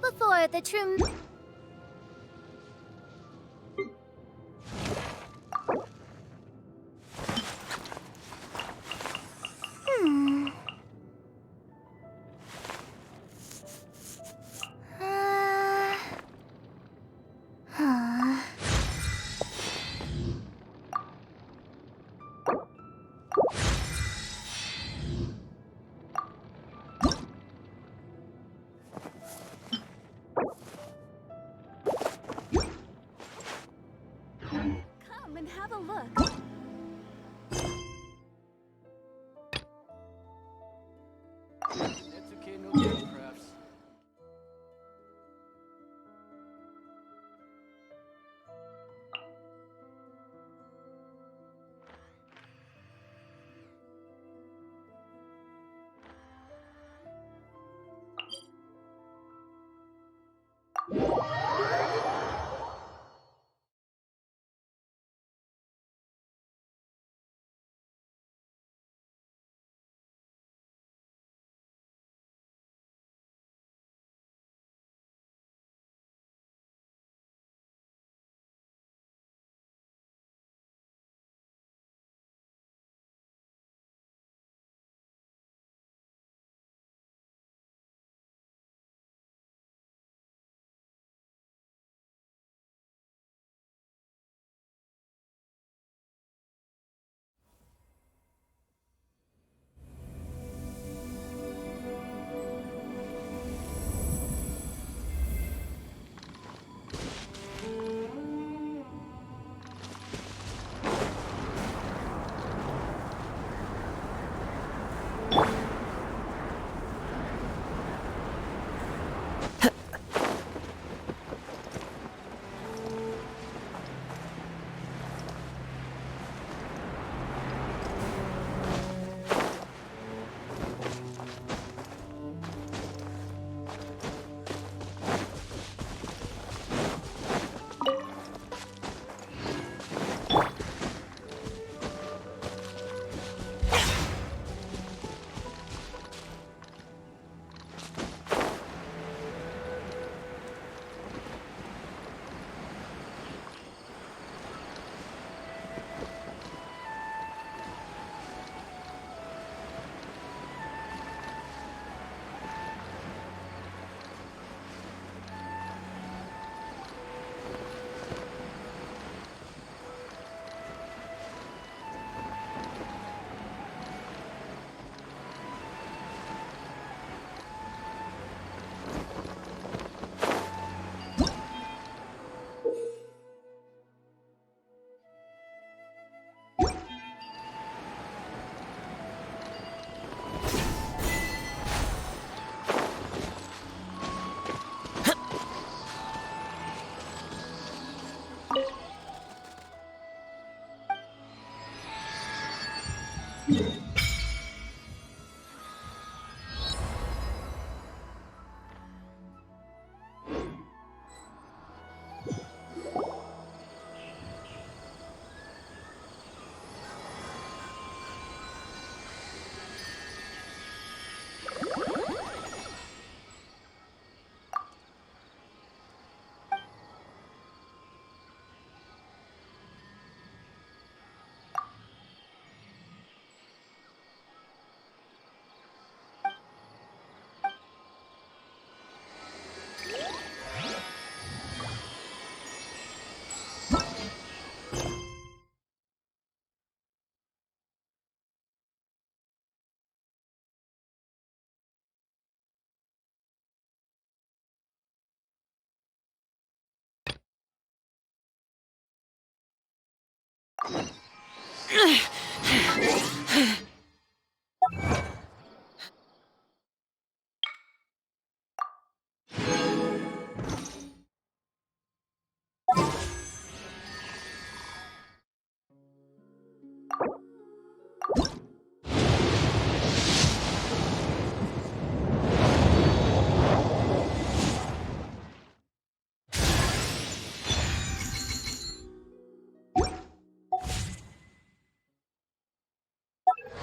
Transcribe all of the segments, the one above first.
Before the true... Come and have a look. That's okay, no big crafts.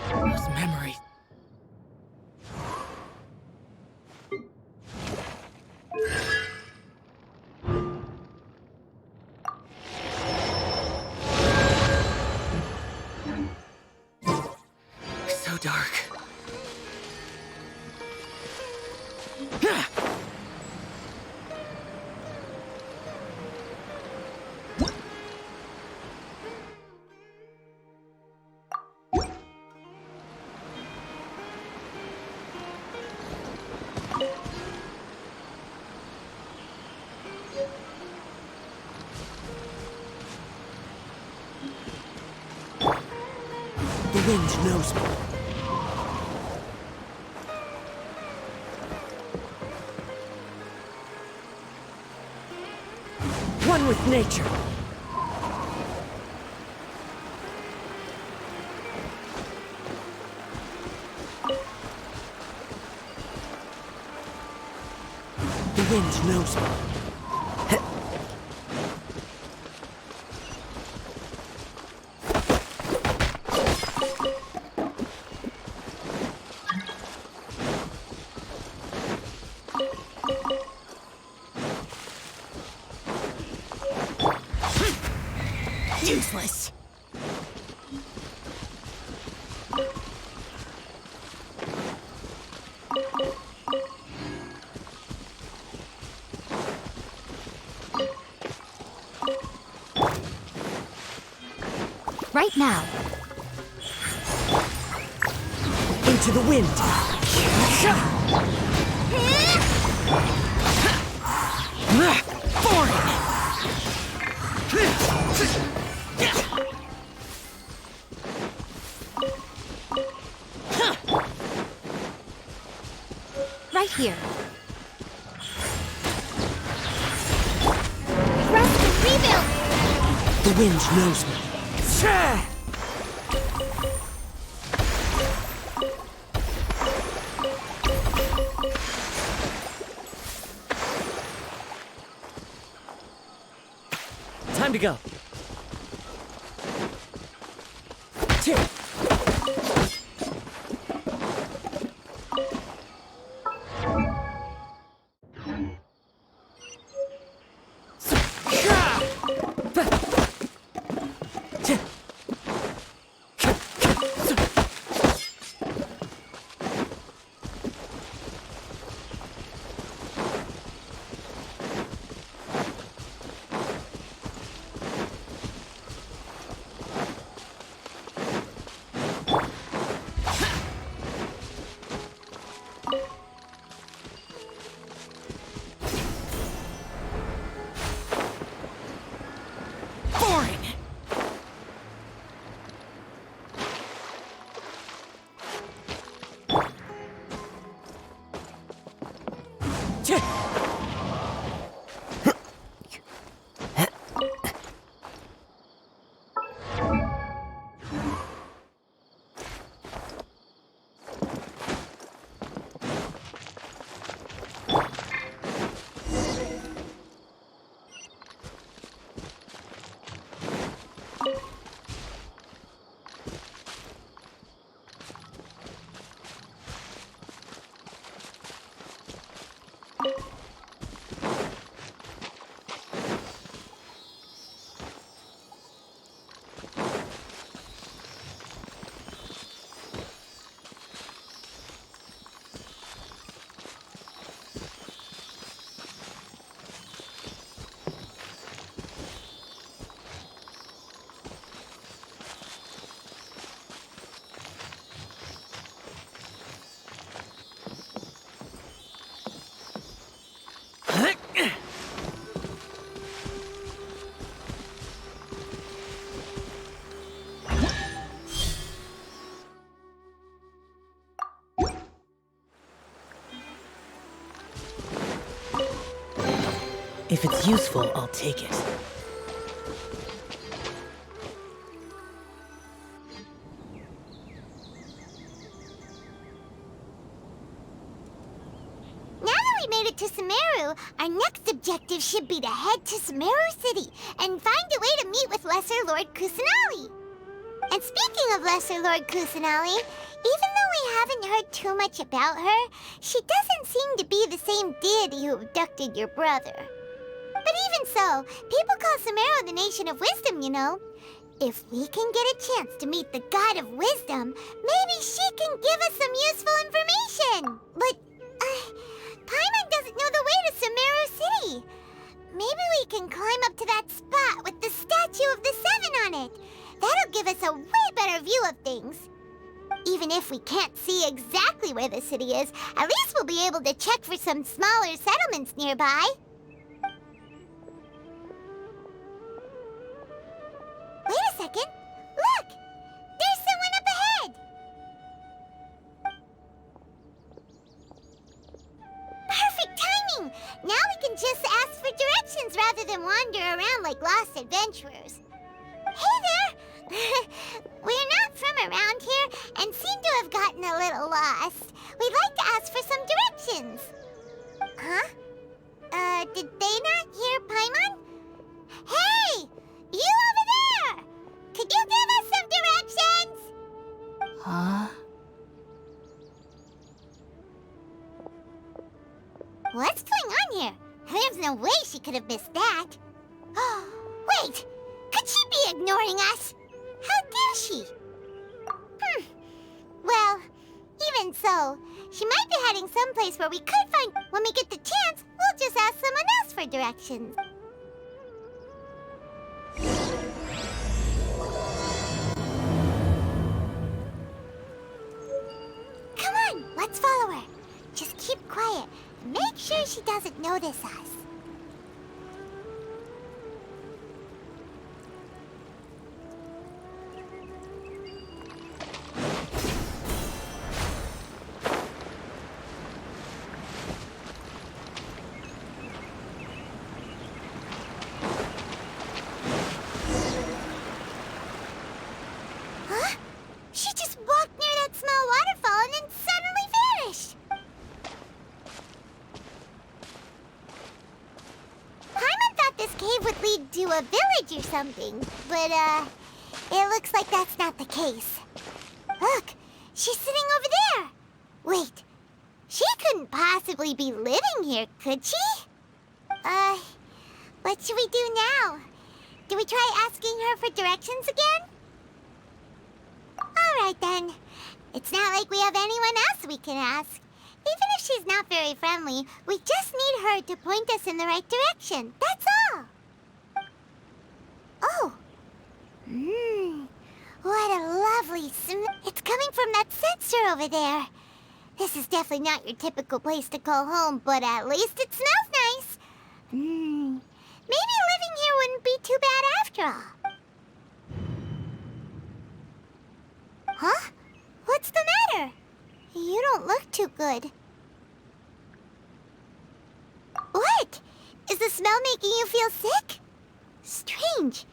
Those memories. So dark. The wind knows me. One with nature. The wind knows me. Useless. Right now. Into the wind. Right here. Rest and rebuild! The wind knows me. Time to go. If it's useful, I'll take it. Now that we made it to Sumeru, our next objective should be to head to Sumeru City and find a way to meet with Lesser Lord Kusanali. And speaking of Lesser Lord Kusanali, even though we haven't heard too much about her, she doesn't seem to be the same deity who abducted your brother. But even so, people call Sumeru the Nation of Wisdom, you know. If we can get a chance to meet the God of Wisdom, maybe she can give us some useful information. But, Paimon doesn't know the way to Sumeru City. Maybe we can climb up to that spot with the statue of the Seven on it. That'll give us a way better view of things. Even if we can't see exactly where the city is, at least we'll be able to check for some smaller settlements nearby. Wait a second. Look! There's someone up ahead! Perfect timing! Now we can just ask for directions rather than wander around like lost adventurers. Hey there! We're not from around here and seem to have gotten a little lost. We'd like to ask for some directions. Huh? Did they not hear Paimon? Hey! You over there! Could you give us some directions? Huh? What's going on here? There's no way she could have missed that. Wait! Could she be ignoring us? How dare she? Well, even so, she might be heading someplace where we could find... When we get the chance, we'll just ask someone else for directions. Come on, let's follow her. Just keep quiet and make sure she doesn't notice us. Huh? She just walked near that small waterfall and then suddenly vanished. Paimon thought this cave would lead to a village or something, but, it looks like that's not the case. Look, she's sitting over there. Wait, she couldn't possibly be living here, could she? What should we do now? Do we try asking her for directions again? All right, then. It's not like we have anyone else we can ask. Even if she's not very friendly, we just need her to point us in the right direction. That's all. Oh. What a lovely smell. It's coming from that sensor over there. This is definitely not your typical place to call home, but at least it smells nice. Maybe living here wouldn't be too bad after all. Huh? What's the matter? You don't look too good. What? Is the smell making you feel sick? Strange.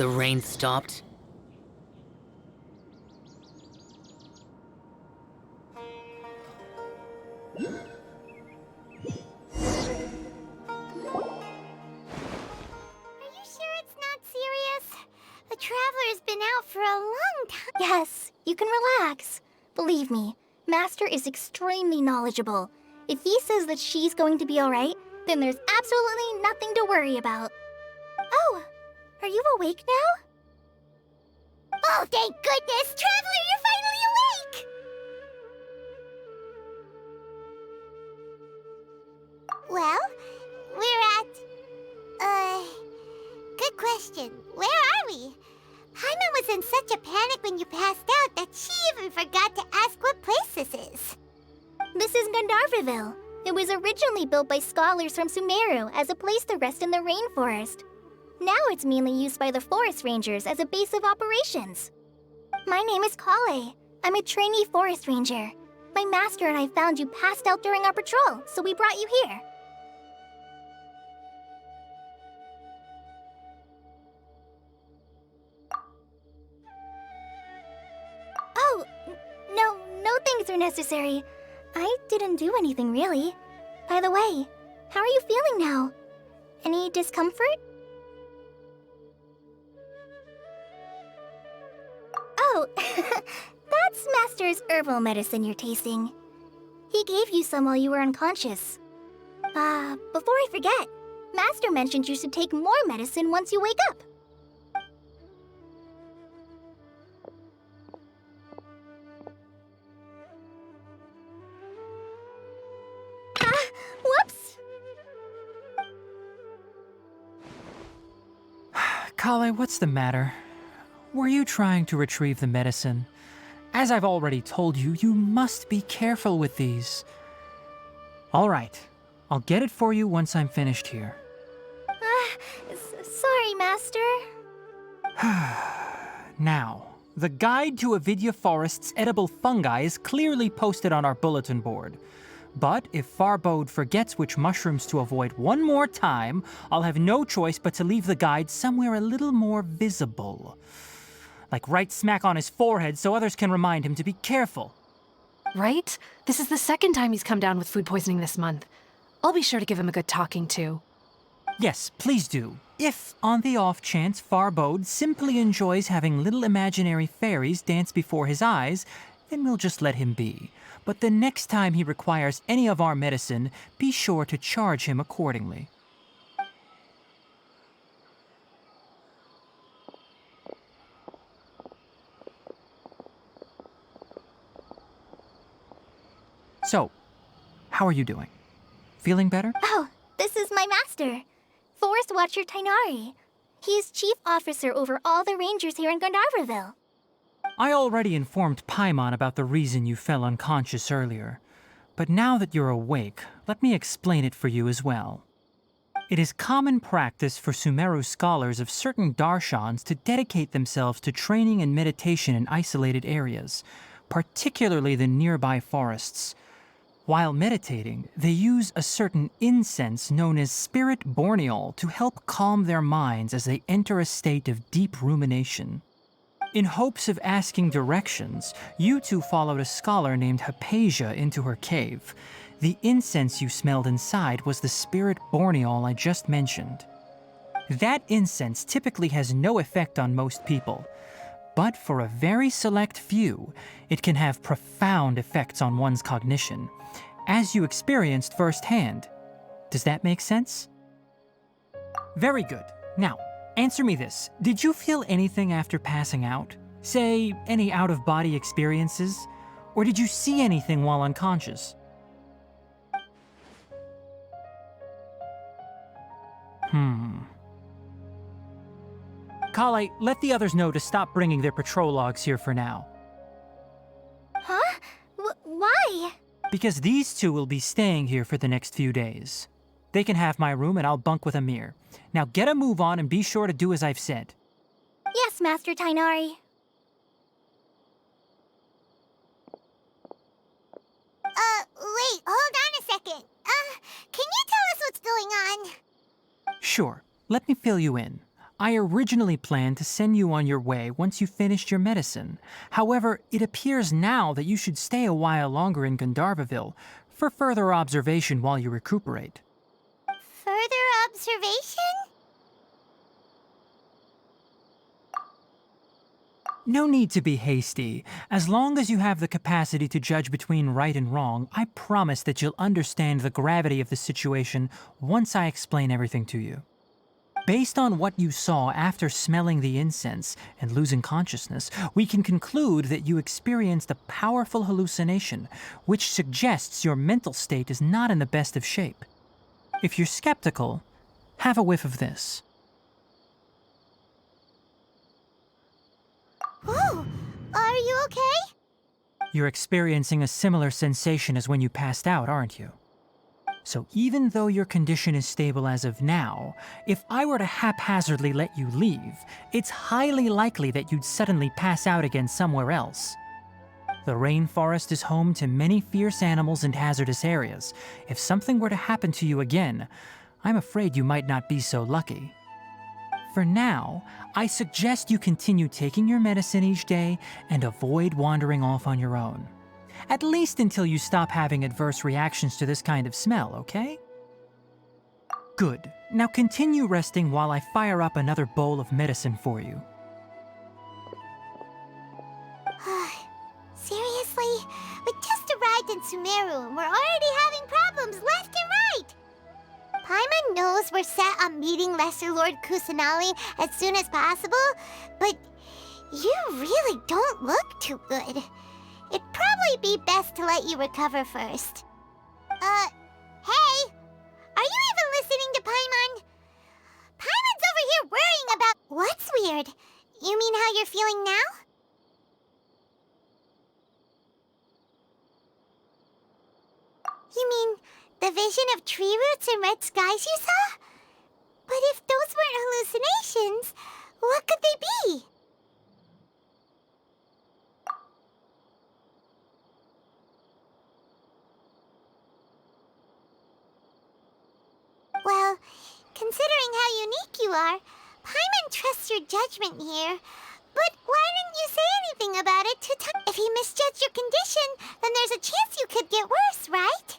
The rain stopped? Are you sure it's not serious? The Traveler's been out for a long time. Yes, you can relax. Believe me, Master is extremely knowledgeable. If he says that she's going to be alright, then there's absolutely nothing to worry about. Oh, are you awake now? Oh, thank goodness! Traveler, you're finally awake! Well, we're at... Good question. Where are we? Paimon was in such a panic when you passed out that she even forgot to ask what place this is. This is Gandharvaville. It was originally built by scholars from Sumeru as a place to rest in the rainforest. Now it's mainly used by the forest rangers as a base of operations. My name is Kale. I'm a trainee forest ranger. My master and I found you passed out during our patrol, so we brought you here. Oh, no things are necessary. I didn't do anything really. By the way, how are you feeling now? Any discomfort? Oh, that's Master's herbal medicine you're tasting. He gave you some while you were unconscious. Before I forget, Master mentioned you should take more medicine once you wake up. Whoops! Kale, what's the matter? Were you trying to retrieve the medicine? As I've already told you, you must be careful with these. All right, I'll get it for you once I'm finished here. Sorry, Master. Now, the guide to Avidya Forest's edible fungi is clearly posted on our bulletin board. But if Farbode forgets which mushrooms to avoid one more time, I'll have no choice but to leave the guide somewhere a little more visible. Like right smack on his forehead so others can remind him to be careful. Right? This is the second time he's come down with food poisoning this month. I'll be sure to give him a good talking to. Yes, please do. If, on the off chance, Farbode simply enjoys having little imaginary fairies dance before his eyes, then we'll just let him be. But the next time he requires any of our medicine, be sure to charge him accordingly. So, how are you doing? Feeling better? Oh, this is my master, Forest Watcher Tainari. He is chief officer over all the rangers here in Gandharvaville. I already informed Paimon about the reason you fell unconscious earlier. But now that you're awake, let me explain it for you as well. It is common practice for Sumeru scholars of certain darshans to dedicate themselves to training and meditation in isolated areas, particularly the nearby forests. While meditating, they use a certain incense known as spirit borneol to help calm their minds as they enter a state of deep rumination. In hopes of asking directions, you two followed a scholar named Hypatia into her cave. The incense you smelled inside was the spirit borneol I just mentioned. That incense typically has no effect on most people, but for a very select few, it can have profound effects on one's cognition, as you experienced firsthand. Does that make sense? Very good. Now, answer me this. Did you feel anything after passing out? Say, any out-of-body experiences? Or did you see anything while unconscious? Kale, let the others know to stop bringing their patrologues here for now. Huh? Why? Because these two will be staying here for the next few days. They can have my room and I'll bunk with Amir. Now get a move on and be sure to do as I've said. Yes, Master Tainari. Wait, hold on a second. Can you tell us what's going on? Sure, let me fill you in. I originally planned to send you on your way once you finished your medicine. However, it appears now that you should stay a while longer in Gandharvaville for further observation while you recuperate. Further observation? No need to be hasty. As long as you have the capacity to judge between right and wrong, I promise that you'll understand the gravity of the situation once I explain everything to you. Based on what you saw after smelling the incense and losing consciousness, we can conclude that you experienced a powerful hallucination, which suggests your mental state is not in the best of shape. If you're skeptical, have a whiff of this. Whoa! Are you okay? You're experiencing a similar sensation as when you passed out, aren't you? So even though your condition is stable as of now, if I were to haphazardly let you leave, it's highly likely that you'd suddenly pass out again somewhere else. The rainforest is home to many fierce animals and hazardous areas. If something were to happen to you again, I'm afraid you might not be so lucky. For now, I suggest you continue taking your medicine each day and avoid wandering off on your own. At least until you stop having adverse reactions to this kind of smell, okay? Good. Now continue resting while I fire up another bowl of medicine for you. Seriously? We just arrived in Sumeru and we're already having problems left and right! Paimon knows we're set on meeting Lesser Lord Kusanali as soon as possible, but you really don't look too good. It'd probably be best to let you recover first. Hey! Are you even listening to Paimon? Paimon's over here worrying about... What's weird? You mean how you're feeling now? You mean the vision of tree roots and red skies you saw? But if those weren't hallucinations, what could they be? Well, considering how unique you are, Paimon trusts your judgment here. But why didn't you say anything about it to If he misjudged your condition, then there's a chance you could get worse, right?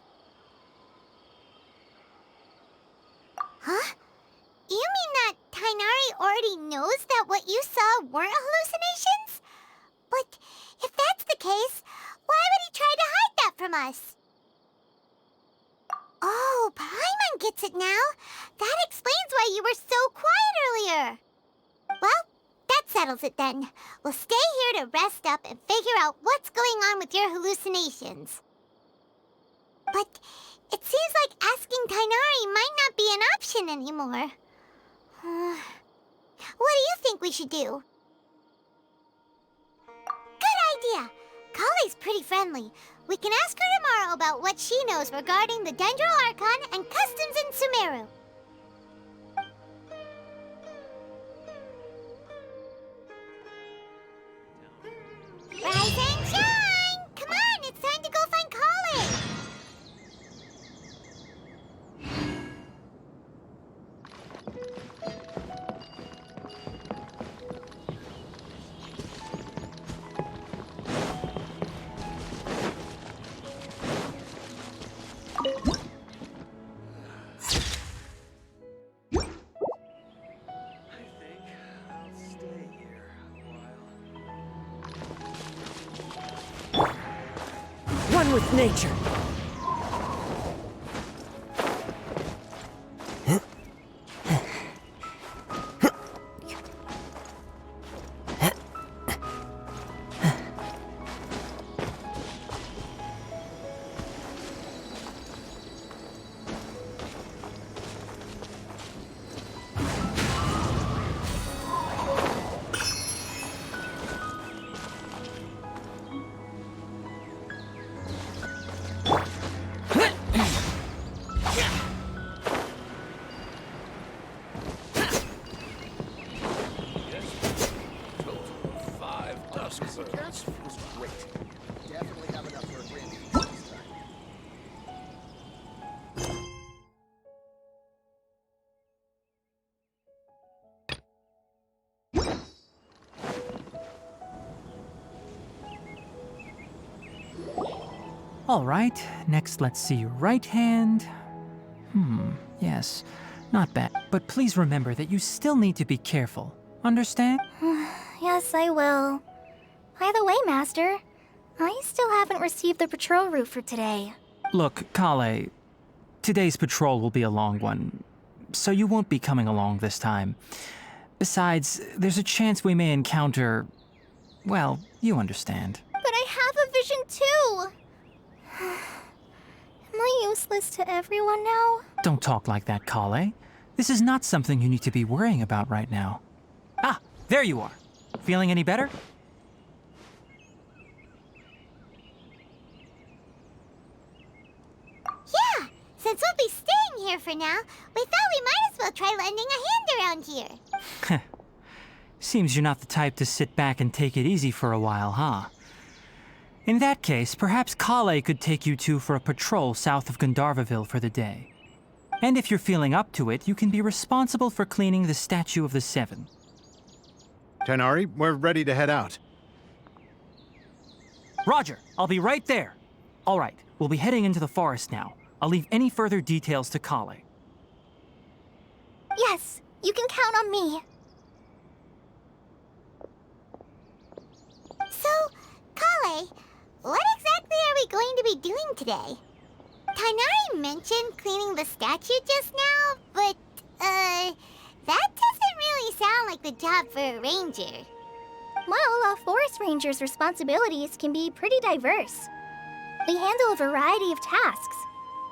Huh? You mean that Tainari already knows that what you saw weren't hallucinations? But if that's the case, why would he try to hide that from us? Oh, Paimon gets it now. That explains why you were so quiet earlier. Well, that settles it then. We'll stay here to rest up and figure out what's going on with your hallucinations. But it seems like asking Tainari might not be an option anymore. What do you think we should do? Good idea. Kale's pretty friendly. We can ask her tomorrow about what she knows regarding the Dendro Archon and customs in Sumeru. Rise and shine! Come on, it's time to go find Kale! One with nature. All right, next let's see your right hand. Yes, not bad. But please remember that you still need to be careful. Understand? Yes, I will. By the way, Master, I still haven't received the patrol route for today. Look, Kale, today's patrol will be a long one, so you won't be coming along this time. Besides, there's a chance we may encounter... well, you understand. But I have a vision too! Am I useless to everyone now? Don't talk like that, Kale. This is not something you need to be worrying about right now. Ah, there you are. Feeling any better? Yeah, since we'll be staying here for now, we thought we might as well try lending a hand around here. Seems you're not the type to sit back and take it easy for a while, huh? In that case, perhaps Kale could take you two for a patrol south of Gandharvaville for the day. And if you're feeling up to it, you can be responsible for cleaning the Statue of the Seven. Tighnari, we're ready to head out. Roger, I'll be right there. All right, we'll be heading into the forest now. I'll leave any further details to Kale. Yes, you can count on me. So, Kale, what exactly are we going to be doing today? Tighnari mentioned cleaning the statue just now, but, that doesn't really sound like the job for a ranger. Well, a forest ranger's responsibilities can be pretty diverse. They handle a variety of tasks,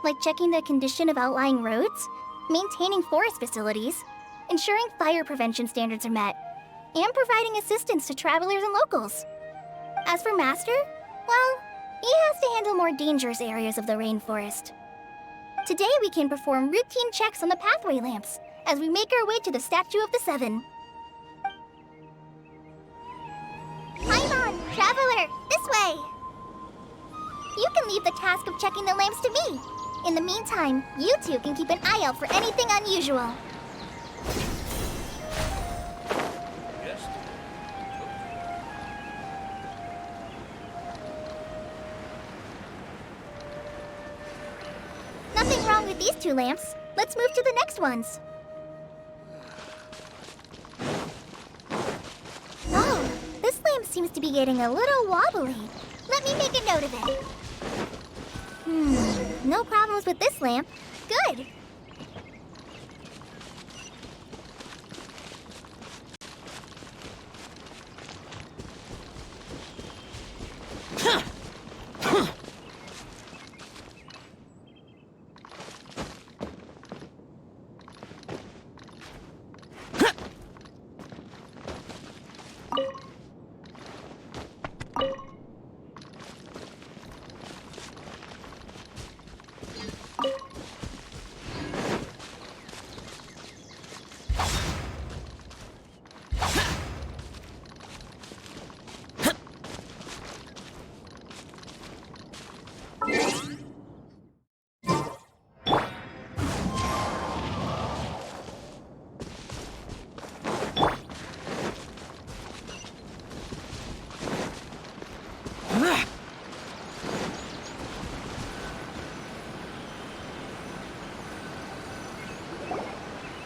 like checking the condition of outlying roads, maintaining forest facilities, ensuring fire prevention standards are met, and providing assistance to travelers and locals. As for Master, well, he has to handle more dangerous areas of the rainforest. Today we can perform routine checks on the pathway lamps as we make our way to the Statue of the Seven. Paimon, Traveler, this way! You can leave the task of checking the lamps to me. In the meantime, you two can keep an eye out for anything unusual. Nothing wrong with these two lamps. Let's move to the next ones. Oh, this lamp seems to be getting a little wobbly. Let me make a note of it. No problems with this lamp. Good.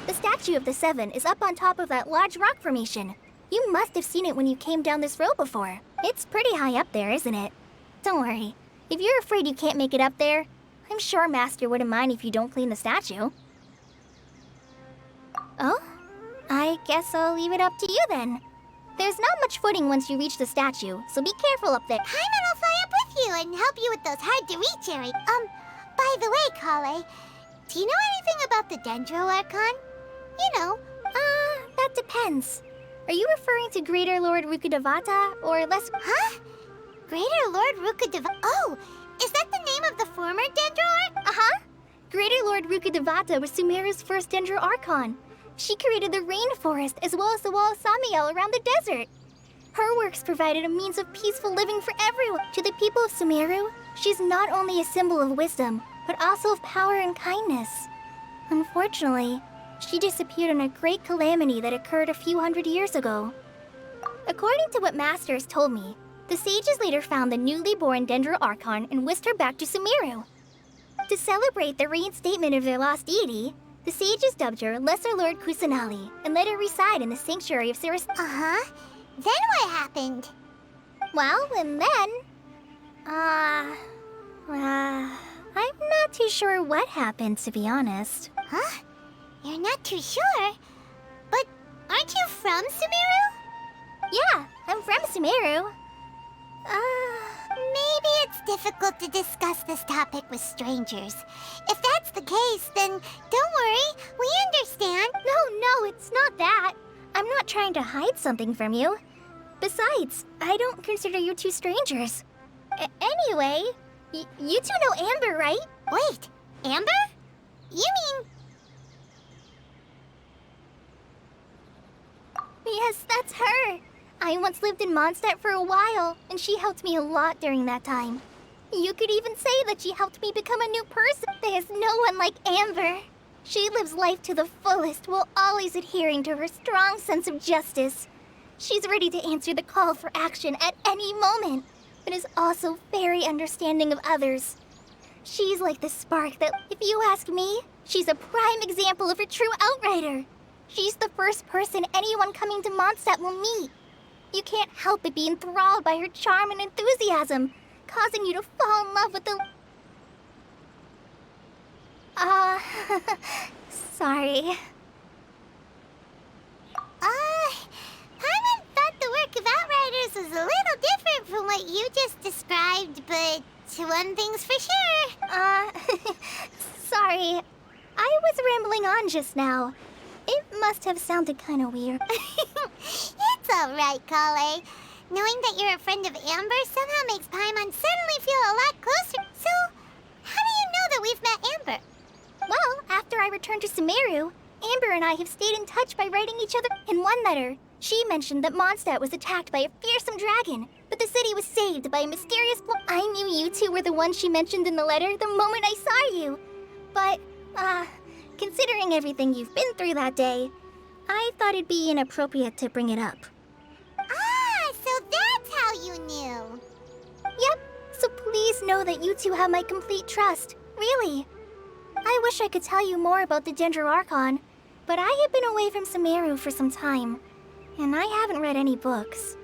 The Statue of the Seven is up on top of that large rock formation. You must have seen it when you came down this road before. It's pretty high up there, isn't it? Don't worry. If you're afraid you can't make it up there, I'm sure Master wouldn't mind if you don't clean the statue. Oh? I guess I'll leave it up to you then. There's not much footing once you reach the statue, so be careful up there. Paimon will fly up with you and help you with those hard-to-reach areas. By the way, Kale, do you know anything about the Dendro Archon? You know. That depends. Are you referring to Greater Lord Rukkhadevata, or less... Huh? Greater Lord Rukkhadevata... Oh, is that the name of the former Dendro Archon? Uh-huh. Greater Lord Rukkhadevata was Sumeru's first Dendro Archon. She created the rainforest as well as the wall of Samiel around the desert. Her works provided a means of peaceful living for everyone. To the people of Sumeru, she's not only a symbol of wisdom, but also of power and kindness. Unfortunately, she disappeared in a great calamity that occurred a few hundred years ago. According to what Master has told me, The sages later found the newly born Dendro Archon and whisked her back to Sumeru. To celebrate the reinstatement of their lost deity, the sages dubbed her Lesser Lord Kusanali and let her reside in the sanctuary of Cirrus. Uh-huh. Then what happened? Well, and then... I'm not too sure what happened, to be honest. Huh? You're not too sure? But aren't you from Sumeru? Yeah, I'm from Sumeru. Maybe it's difficult to discuss this topic with strangers. If that's the case, then don't worry. We understand. No, it's not that. I'm not trying to hide something from you. Besides, I don't consider you two strangers. Anyway, you two know Amber, right? Wait, Amber? You mean... Yes, that's her. I once lived in Mondstadt for a while, and she helped me a lot during that time. You could even say that she helped me become a new person. There's no one like Amber. She lives life to the fullest while always adhering to her strong sense of justice. She's ready to answer the call for action at any moment, but is also very understanding of others. She's like the spark that, if you ask me, she's a prime example of a true outrider. She's the first person anyone coming to Mondstadt will meet. You can't help but be enthralled by her charm and enthusiasm, causing you to fall in love with the... sorry. Paimon thought the work of Outriders was a little different from what you just described, but one thing's for sure. Sorry. I was rambling on just now. It must have sounded kind of weird. It's alright, Kale. Knowing that you're a friend of Amber somehow makes Paimon suddenly feel a lot closer. So, how do you know that we've met Amber? Well, after I returned to Sumeru, Amber and I have stayed in touch by writing each other. In one letter, she mentioned that Mondstadt was attacked by a fearsome dragon, but the city was saved by a mysterious I knew you two were the ones she mentioned in the letter the moment I saw you. But, considering everything you've been through that day, I thought it'd be inappropriate to bring it up. So that's how you knew. Yep, so please know that you two have my complete trust. Really. I wish I could tell you more about the Dendro Archon, but I have been away from Sumeru for some time, and I haven't read any books.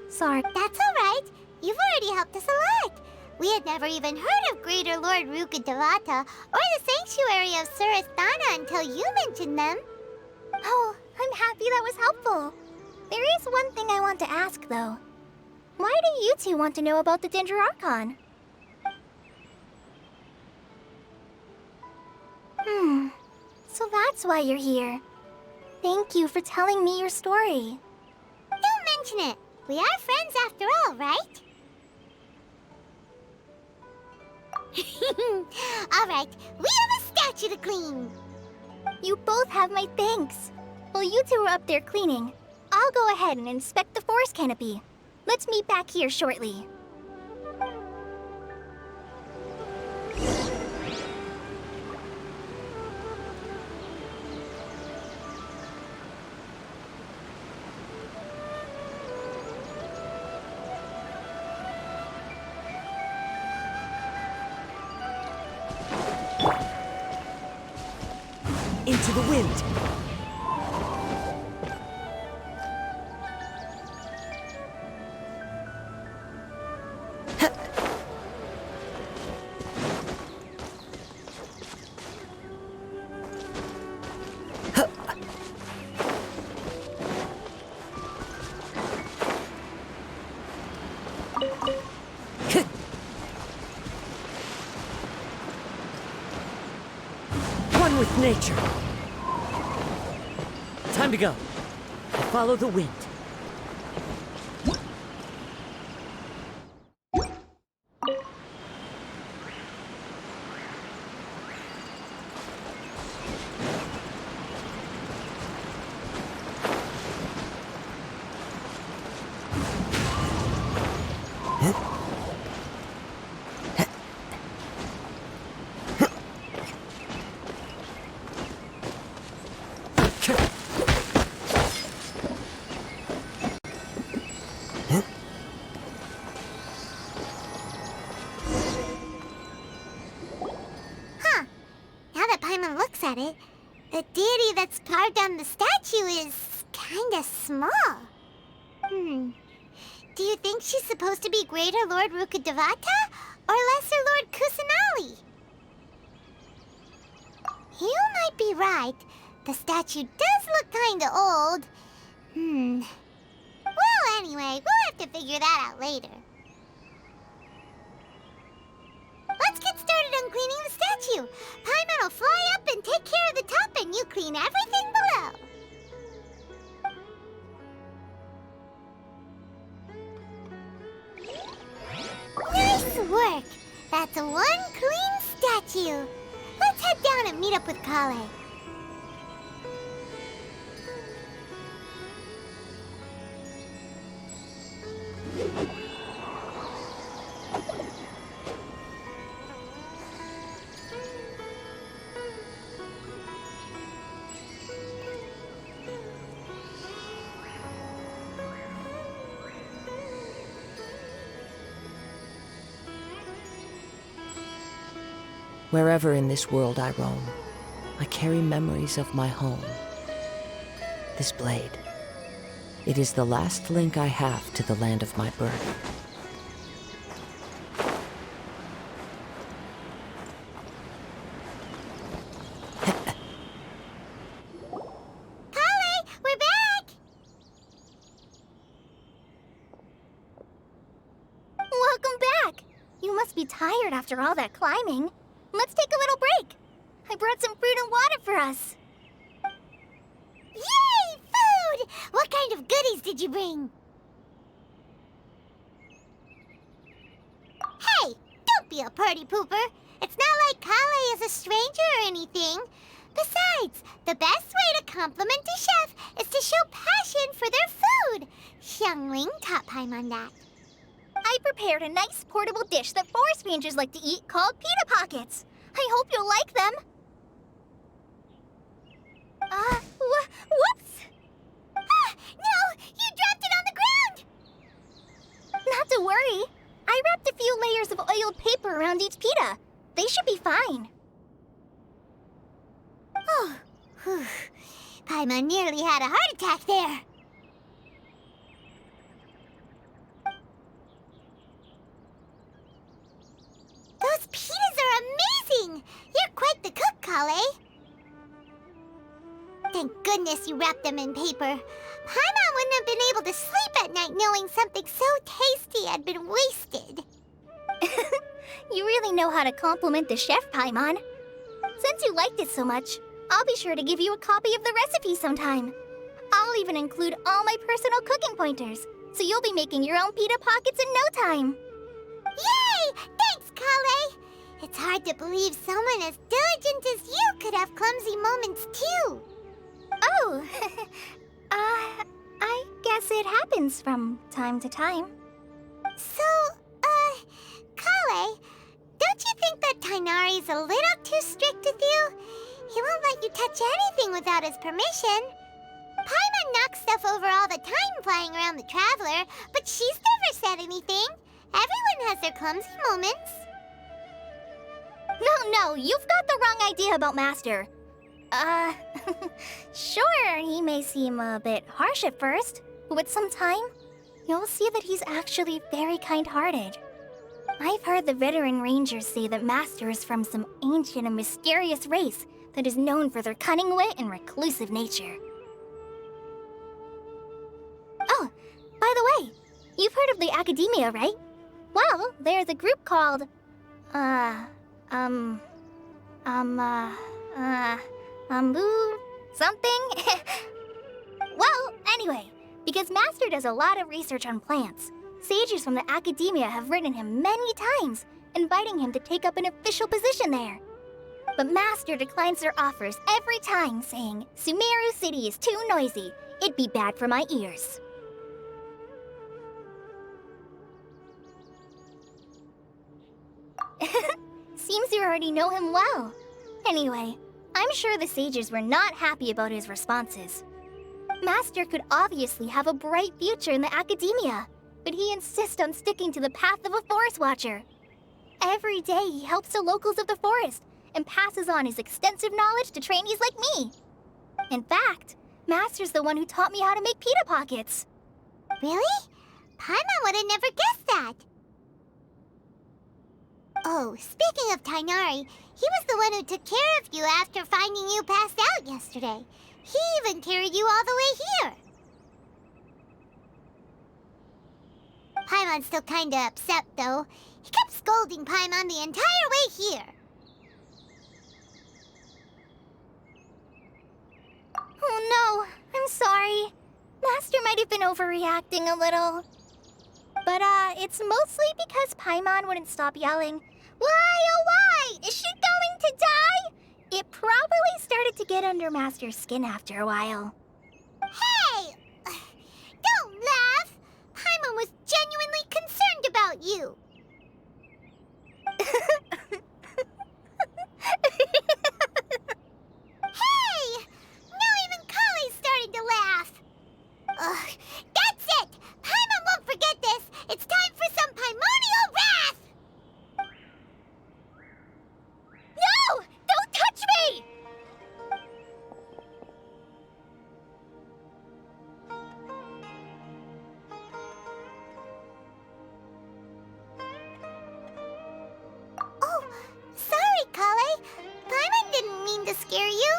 Sorry. That's alright. You've already helped us a lot. We had never even heard of Greater Lord Rukadevata or the Sanctuary of Surasthana until you mentioned them. Oh, I'm happy that was helpful. There is one thing I want to ask, though. Why do you two want to know about the Dendro Archon? So that's why you're here. Thank you for telling me your story. Don't mention it. We are friends after all, right? Alright, we have a statue to clean. You both have my thanks. While you two are up there cleaning, I'll go ahead and inspect the forest canopy. Let's meet back here shortly. Into the wind. One with nature. Time to go. Follow the wind. small. Do you think she's supposed to be Greater Lord Rukkhadevata or Lesser Lord Kusanali? You might be right. The statue does look kinda old. Well, anyway, we'll have to figure that out later. Let's get started on cleaning the statue. Paimon will fly up and take care of the top, and you clean everything below. Nice work! That's one clean statue. Let's head down and meet up with Kale. Wherever in this world I roam, I carry memories of my home. This blade, it is the last link I have to the land of my birth. Kale, we're back! Welcome back! You must be tired after all that climbing. Let's take a little break. I brought some fruit and water for us. Yay! Food! What kind of goodies did you bring? Hey! Don't be a party pooper! It's not like Kale is a stranger or anything. Besides, the best way to compliment a chef is to show passion for their food. Xiangling taught Paimon that. I prepared a nice portable dish that forest rangers like to eat called pita pockets. I hope you'll like them. Whoops! Ah, no! You dropped it on the ground! Not to worry. I wrapped a few layers of oiled paper around each pita. They should be fine. Oh, whew. Paimon nearly had a heart attack there. Those pitas are amazing! You're quite the cook, Kale. Thank goodness you wrapped them in paper. Paimon wouldn't have been able to sleep at night knowing something so tasty had been wasted. You really know how to compliment the chef, Paimon. Since you liked it so much, I'll be sure to give you a copy of the recipe sometime. I'll even include all my personal cooking pointers, so you'll be making your own pita pockets in no time. Yay! Thanks, Kale! It's hard to believe someone as diligent as you could have clumsy moments, too. Oh, I guess it happens from time to time. So, Kale, don't you think that Tighnari's a little too strict with you? He won't let you touch anything without his permission. Paimon knocks stuff over all the time flying around the Traveler, but she's never said anything. Everyone has their clumsy moments. No, you've got the wrong idea about Master. Sure, he may seem a bit harsh at first, but with some time, you'll see that he's actually very kind-hearted. I've heard the veteran rangers say that Master is from some ancient and mysterious race that is known for their cunning wit and reclusive nature. Oh, by the way, you've heard of the Academia, right? Well, there's a group called, something? Well, anyway, because Master does a lot of research on plants, sages from the Academia have written him many times, inviting him to take up an official position there. But Master declines their offers every time, saying, Sumeru City is too noisy. It'd be bad for my ears. Seems you already know him well. Anyway, I'm sure the sages were not happy about his responses. Master could obviously have a bright future in the Academia, but he insists on sticking to the path of a forest watcher. Every day he helps the locals of the forest and passes on his extensive knowledge to trainees like me. In fact, Master's the one who taught me how to make pita pockets. Really? Paimon would have never guessed that. Oh, speaking of Tainari, he was the one who took care of you after finding you passed out yesterday. He even carried you all the way here. Paimon's still kinda upset, though. He kept scolding Paimon the entire way here. Oh no, I'm sorry. Master might have been overreacting a little. But, it's mostly because Paimon wouldn't stop yelling, "Why, oh why? Is she going to die?" It probably started to get under Master's skin after a while. Hey! Don't laugh! Paimon was genuinely concerned about you. Hey! Now even Kali's starting to laugh. Ugh, that's it! Paimon won't forget this! It's time for some Paimonial wrath! No! Don't touch me! Oh, sorry, Kale. Paimon didn't mean to scare you.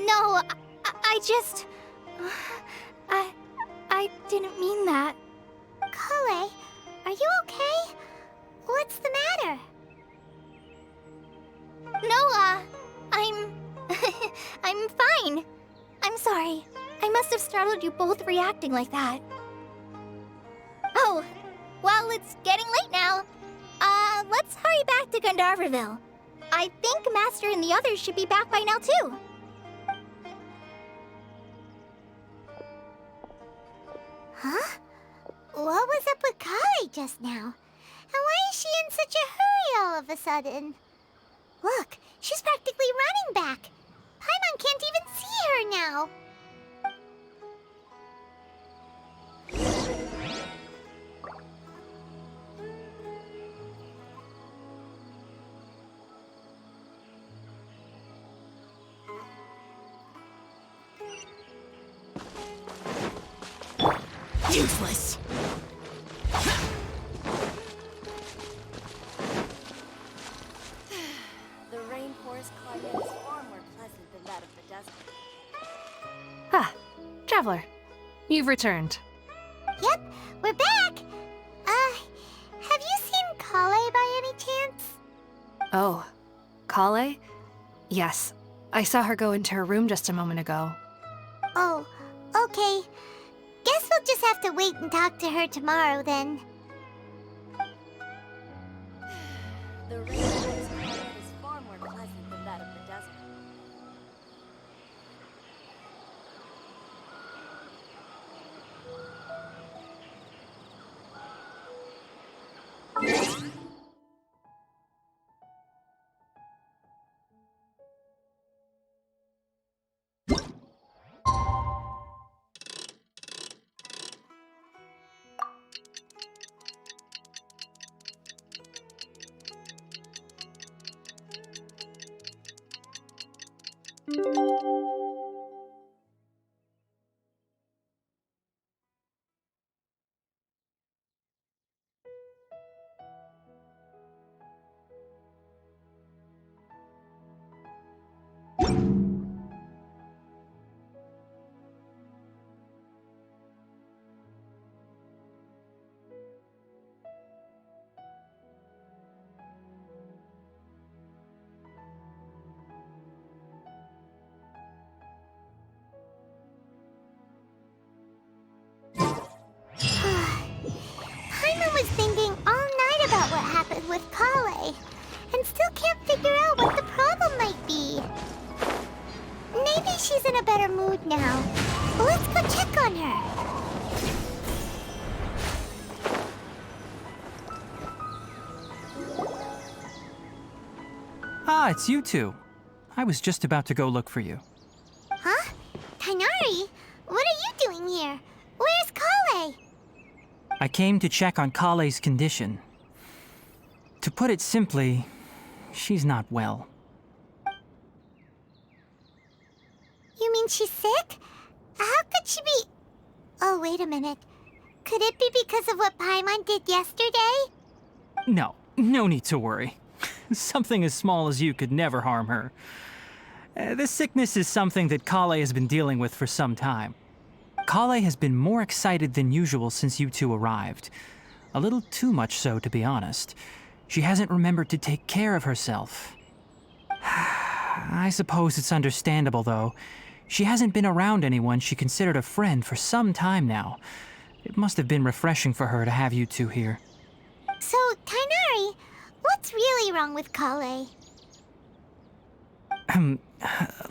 No, I just... I didn't mean that. Kale, are you okay? What's the matter? No, I'm... I'm fine. I'm sorry. I must have startled you both reacting like that. Oh, well, it's getting late now. Let's hurry back to Gandharville. I think Master and the others should be back by now, too. Huh? What was up with Kale just now? And why is she in such a hurry all of a sudden? Look, she's practically running back. Paimon can't even see her now. Useless. The rainforest climate is far more pleasant than that of the desert. Ah, Traveler. You've returned. Yep, we're back. Have you seen Kale by any chance? Oh, Kale? Yes. I saw her go into her room just a moment ago. Oh, okay. Guess we'll just have to wait and talk to her tomorrow then. The rainforest climate is far more pleasant than that of the desert. Paimon was thinking all night about what happened with Kale, and still can't figure out what the problem might be. Maybe she's in a better mood now. Well, let's go check on her. Ah, it's you two. I was just about to go look for you. Huh? Tainari? What are you doing here? Where's Kale? I came to check on Kale's condition. To put it simply, she's not well. You mean she's sick? How could she be... Oh, wait a minute. Could it be because of what Paimon did yesterday? No, no need to worry. Something as small as you could never harm her. This sickness is something that Kale has been dealing with for some time. Kale has been more excited than usual since you two arrived. A little too much so, to be honest. She hasn't remembered to take care of herself. I suppose it's understandable, though. She hasn't been around anyone she considered a friend for some time now. It must have been refreshing for her to have you two here. So, Tighnari, what's really wrong with Kale?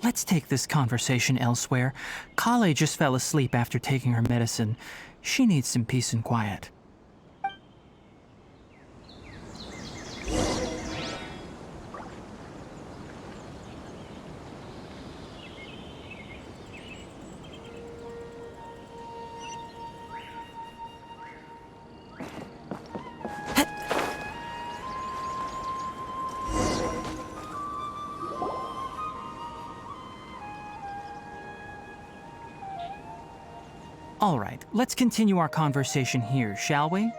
Let's take this conversation elsewhere. Kale just fell asleep after taking her medicine. She needs some peace and quiet. All right, let's continue our conversation here, shall we?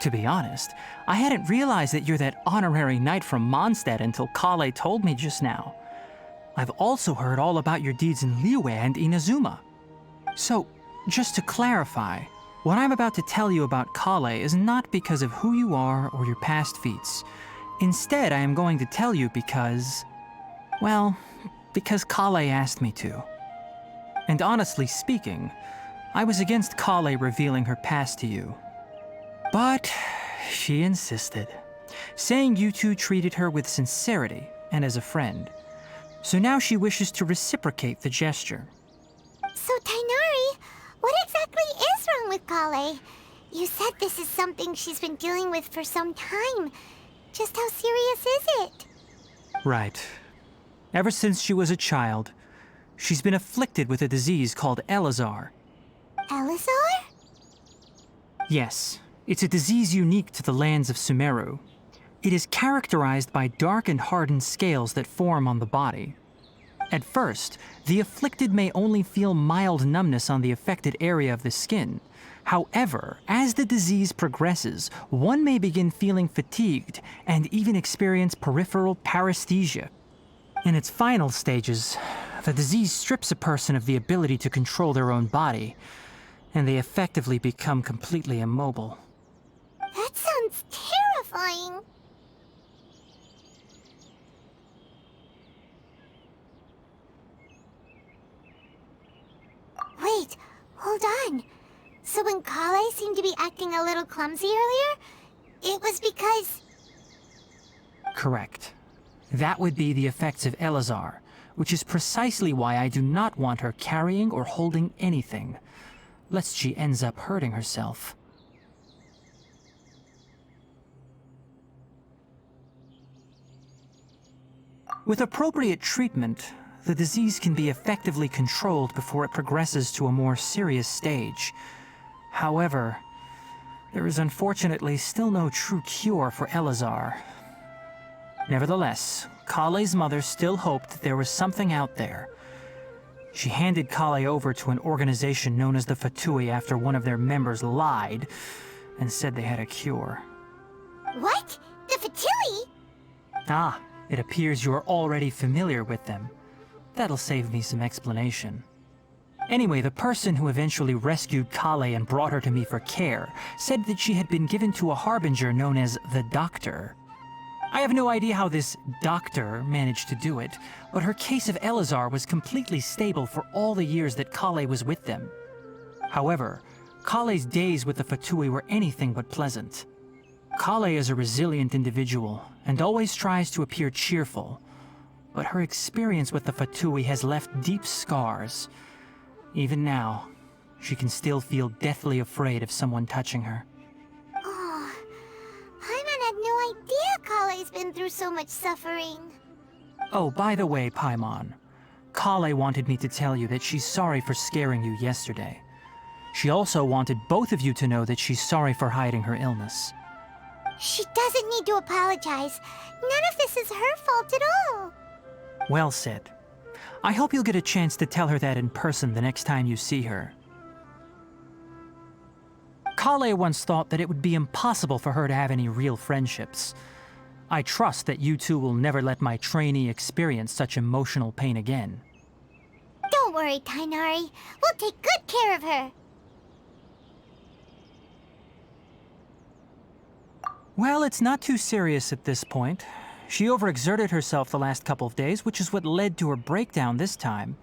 To be honest, I hadn't realized that you're that honorary knight from Mondstadt until Kale told me just now. I've also heard all about your deeds in Liyue and Inazuma. So, just to clarify, what I'm about to tell you about Kale is not because of who you are or your past feats. Instead, I am going to tell you because... well, because Kale asked me to. And honestly speaking, I was against Kale revealing her past to you. But she insisted, saying you two treated her with sincerity and as a friend. So now she wishes to reciprocate the gesture. So, Tighnari, what exactly is wrong with Kale? You said this is something she's been dealing with for some time. Just how serious is it? Right. Ever since she was a child, she's been afflicted with a disease called Elazar. Elazar? Yes, it's a disease unique to the lands of Sumeru. It is characterized by dark and hardened scales that form on the body. At first, the afflicted may only feel mild numbness on the affected area of the skin. However, as the disease progresses, one may begin feeling fatigued and even experience peripheral paresthesia. In its final stages, the disease strips a person of the ability to control their own body, and they effectively become completely immobile. That sounds terrifying. Wait, hold on. So when Kale seemed to be acting a little clumsy earlier, it was because... Correct. That would be the effects of Elazar, which is precisely why I do not want her carrying or holding anything, lest she ends up hurting herself. With appropriate treatment, the disease can be effectively controlled before it progresses to a more serious stage. However, there is unfortunately still no true cure for Elazar. Nevertheless, Kale's mother still hoped that there was something out there. She handed Kale over to an organization known as the Fatui after one of their members lied and said they had a cure. What? The Fatui? Ah, it appears you are already familiar with them. That'll save me some explanation. Anyway, the person who eventually rescued Kale and brought her to me for care said that she had been given to a harbinger known as the Doctor. I have no idea how this doctor managed to do it, but her case of Elazar was completely stable for all the years that Kale was with them. However, Kale's days with the Fatui were anything but pleasant. Kale is a resilient individual and always tries to appear cheerful, but her experience with the Fatui has left deep scars. Even now, she can still feel deathly afraid of someone touching her. Oh, Paimon had no idea Kale's been through so much suffering. Oh, by the way, Paimon, Kale wanted me to tell you that she's sorry for scaring you yesterday. She also wanted both of you to know that she's sorry for hiding her illness. She doesn't need to apologize. None of this is her fault at all. Well said. I hope you'll get a chance to tell her that in person the next time you see her. Kale once thought that it would be impossible for her to have any real friendships. I trust that you two will never let my trainee experience such emotional pain again. Don't worry, Tainari. We'll take good care of her. Well, it's not too serious at this point. She overexerted herself the last couple of days, which is what led to her breakdown this time.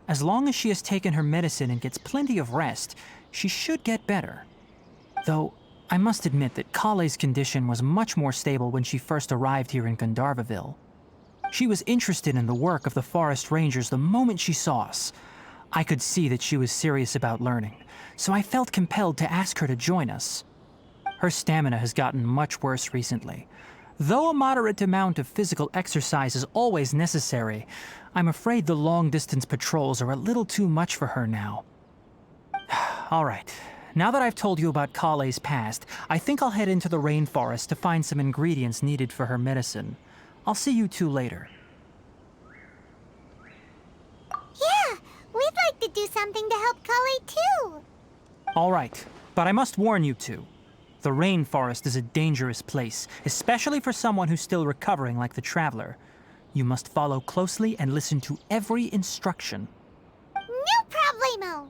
As long as she has taken her medicine and gets plenty of rest, she should get better. Though, I must admit that Kale's condition was much more stable when she first arrived here in Gandharvaville. She was interested in the work of the forest rangers the moment she saw us. I could see that she was serious about learning, so I felt compelled to ask her to join us. Her stamina has gotten much worse recently. Though a moderate amount of physical exercise is always necessary, I'm afraid the long-distance patrols are a little too much for her now. All right, now that I've told you about Kale's past, I think I'll head into the rainforest to find some ingredients needed for her medicine. I'll see you two later. Yeah, we'd like to do something to help Kale too. All right, but I must warn you two. The rainforest is a dangerous place, especially for someone who's still recovering like the Traveler. You must follow closely and listen to every instruction. No problemo.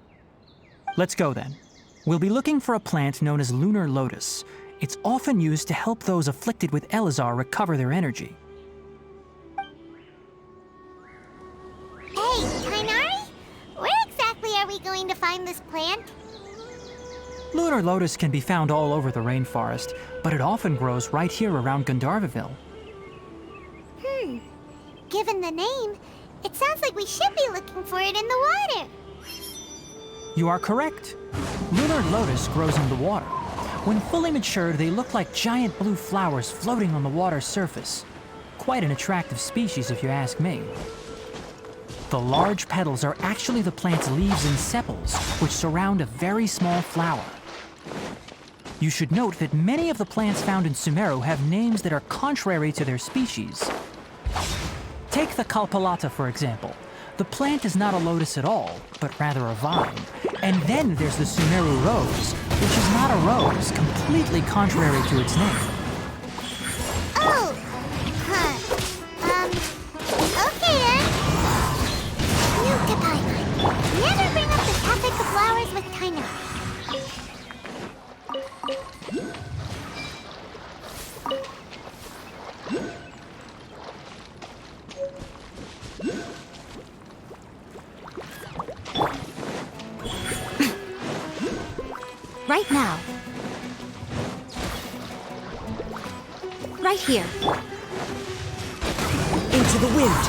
Let's go then. We'll be looking for a plant known as lunar lotus. It's often used to help those afflicted with Elazar recover their energy. Hey, Tainari? Where exactly are we going to find this plant? Lunar lotus can be found all over the rainforest, but it often grows right here around Gandharvaville. Given the name, it sounds like we should be looking for it in the water. You are correct. Lunar lotus grows in the water. When fully matured, they look like giant blue flowers floating on the water's surface. Quite an attractive species, if you ask me. The large petals are actually the plant's leaves and sepals, which surround a very small flower. You should note that many of the plants found in Sumeru have names that are contrary to their species. Take the Kalpalata, for example. The plant is not a lotus at all, but rather a vine. And then there's the Sumeru rose, which is not a rose, completely contrary to its name. Oh! Okay then. Note to Paimon. Never bring up the topic of flowers with Tainari. Right now. Right here. Into the wind!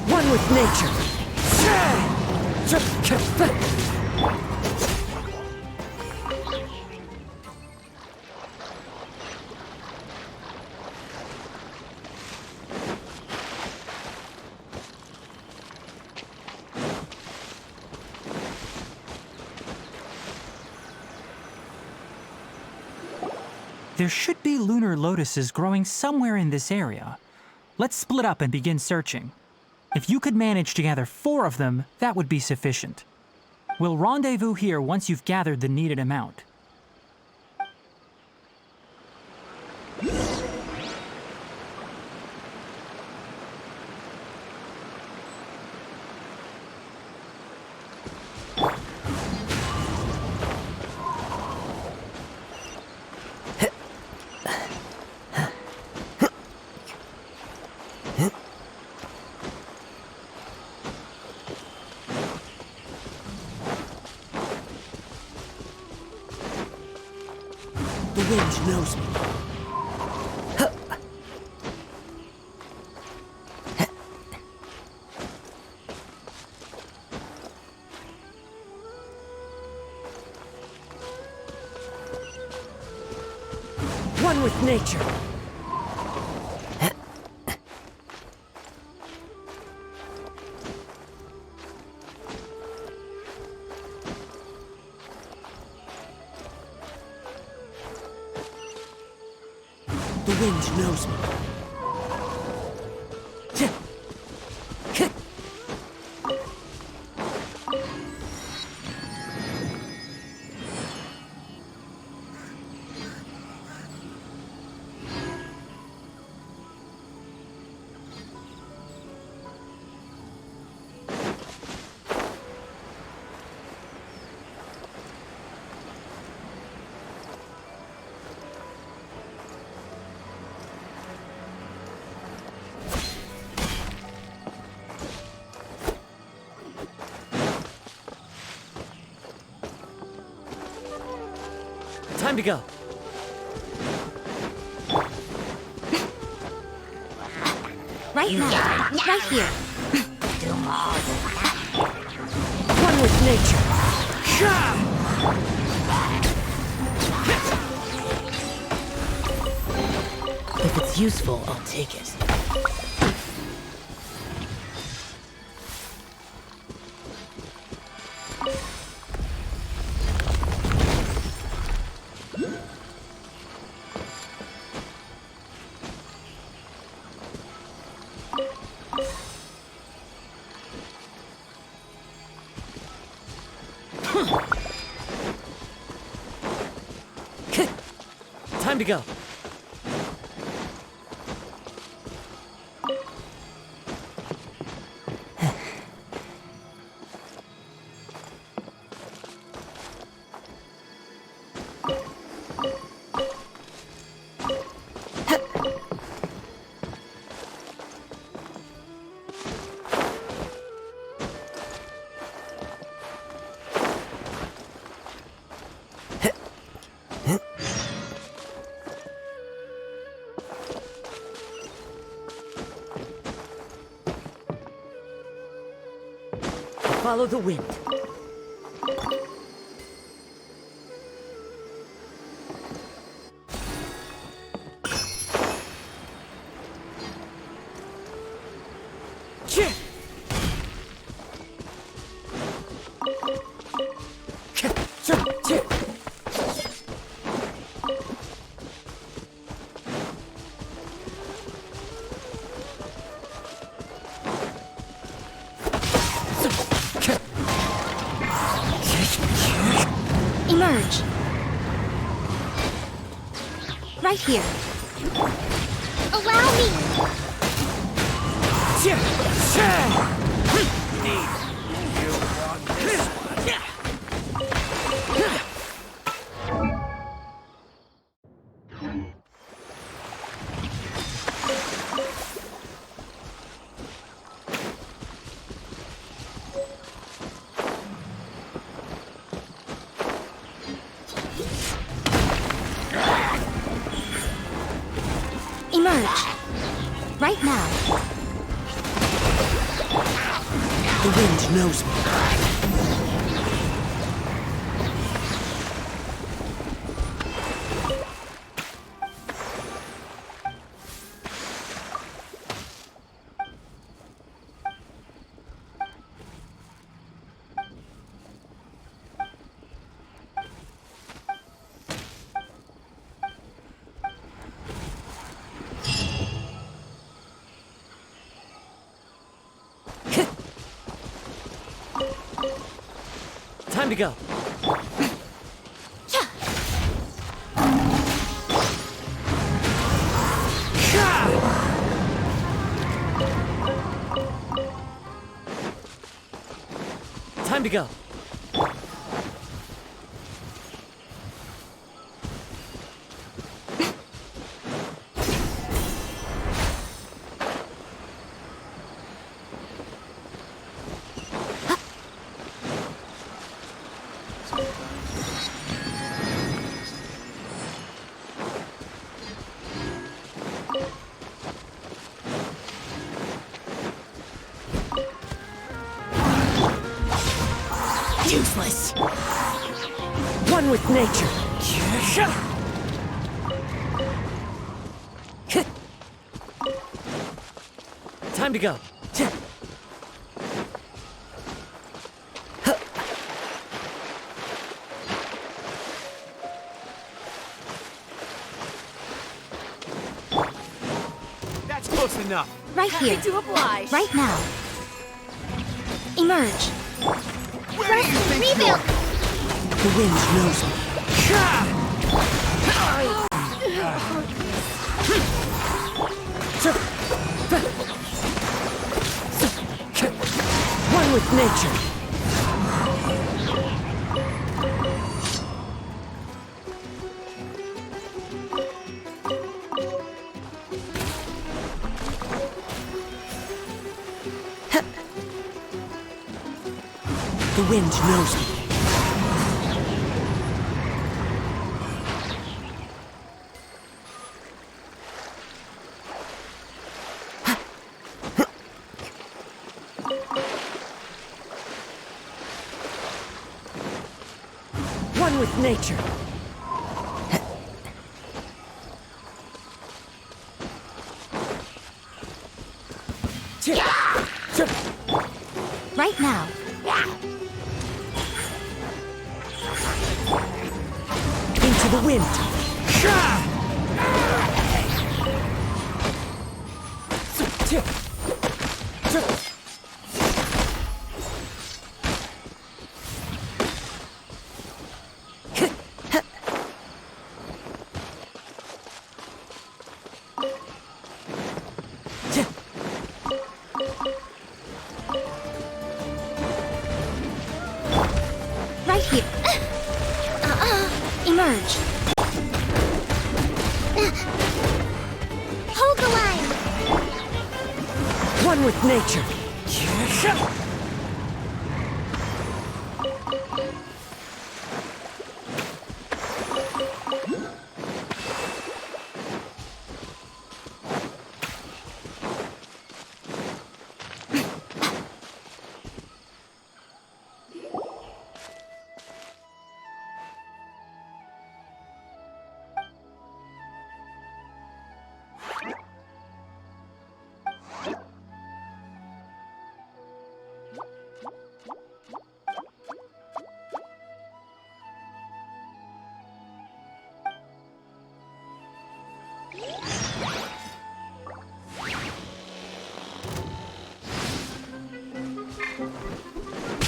One with nature! There should be lunar lotuses growing somewhere in this area. Let's split up and begin searching. If you could manage to gather 4 of them, that would be sufficient. We'll rendezvous here once you've gathered the needed amount. The wind knows me. One with nature. wind knows me. Time to go. Right now. Right here. One with nature. If it's useful, I'll take it. Time to go. Follow the wind. Emerge. Right here. Allow me! Emerge. Right now. The wind knows me. Time to go. Time to go. Useless. One with nature. Time to go. Close enough. Right here. Happy to oblige. Right now. Emerge. Rebuild! The wind knows me. One with nature. The wind knows me. One with nature. Right now. Into the wind. Right here. Emerge. Hold the line! One with nature.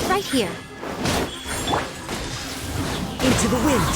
Right here. Into the wind.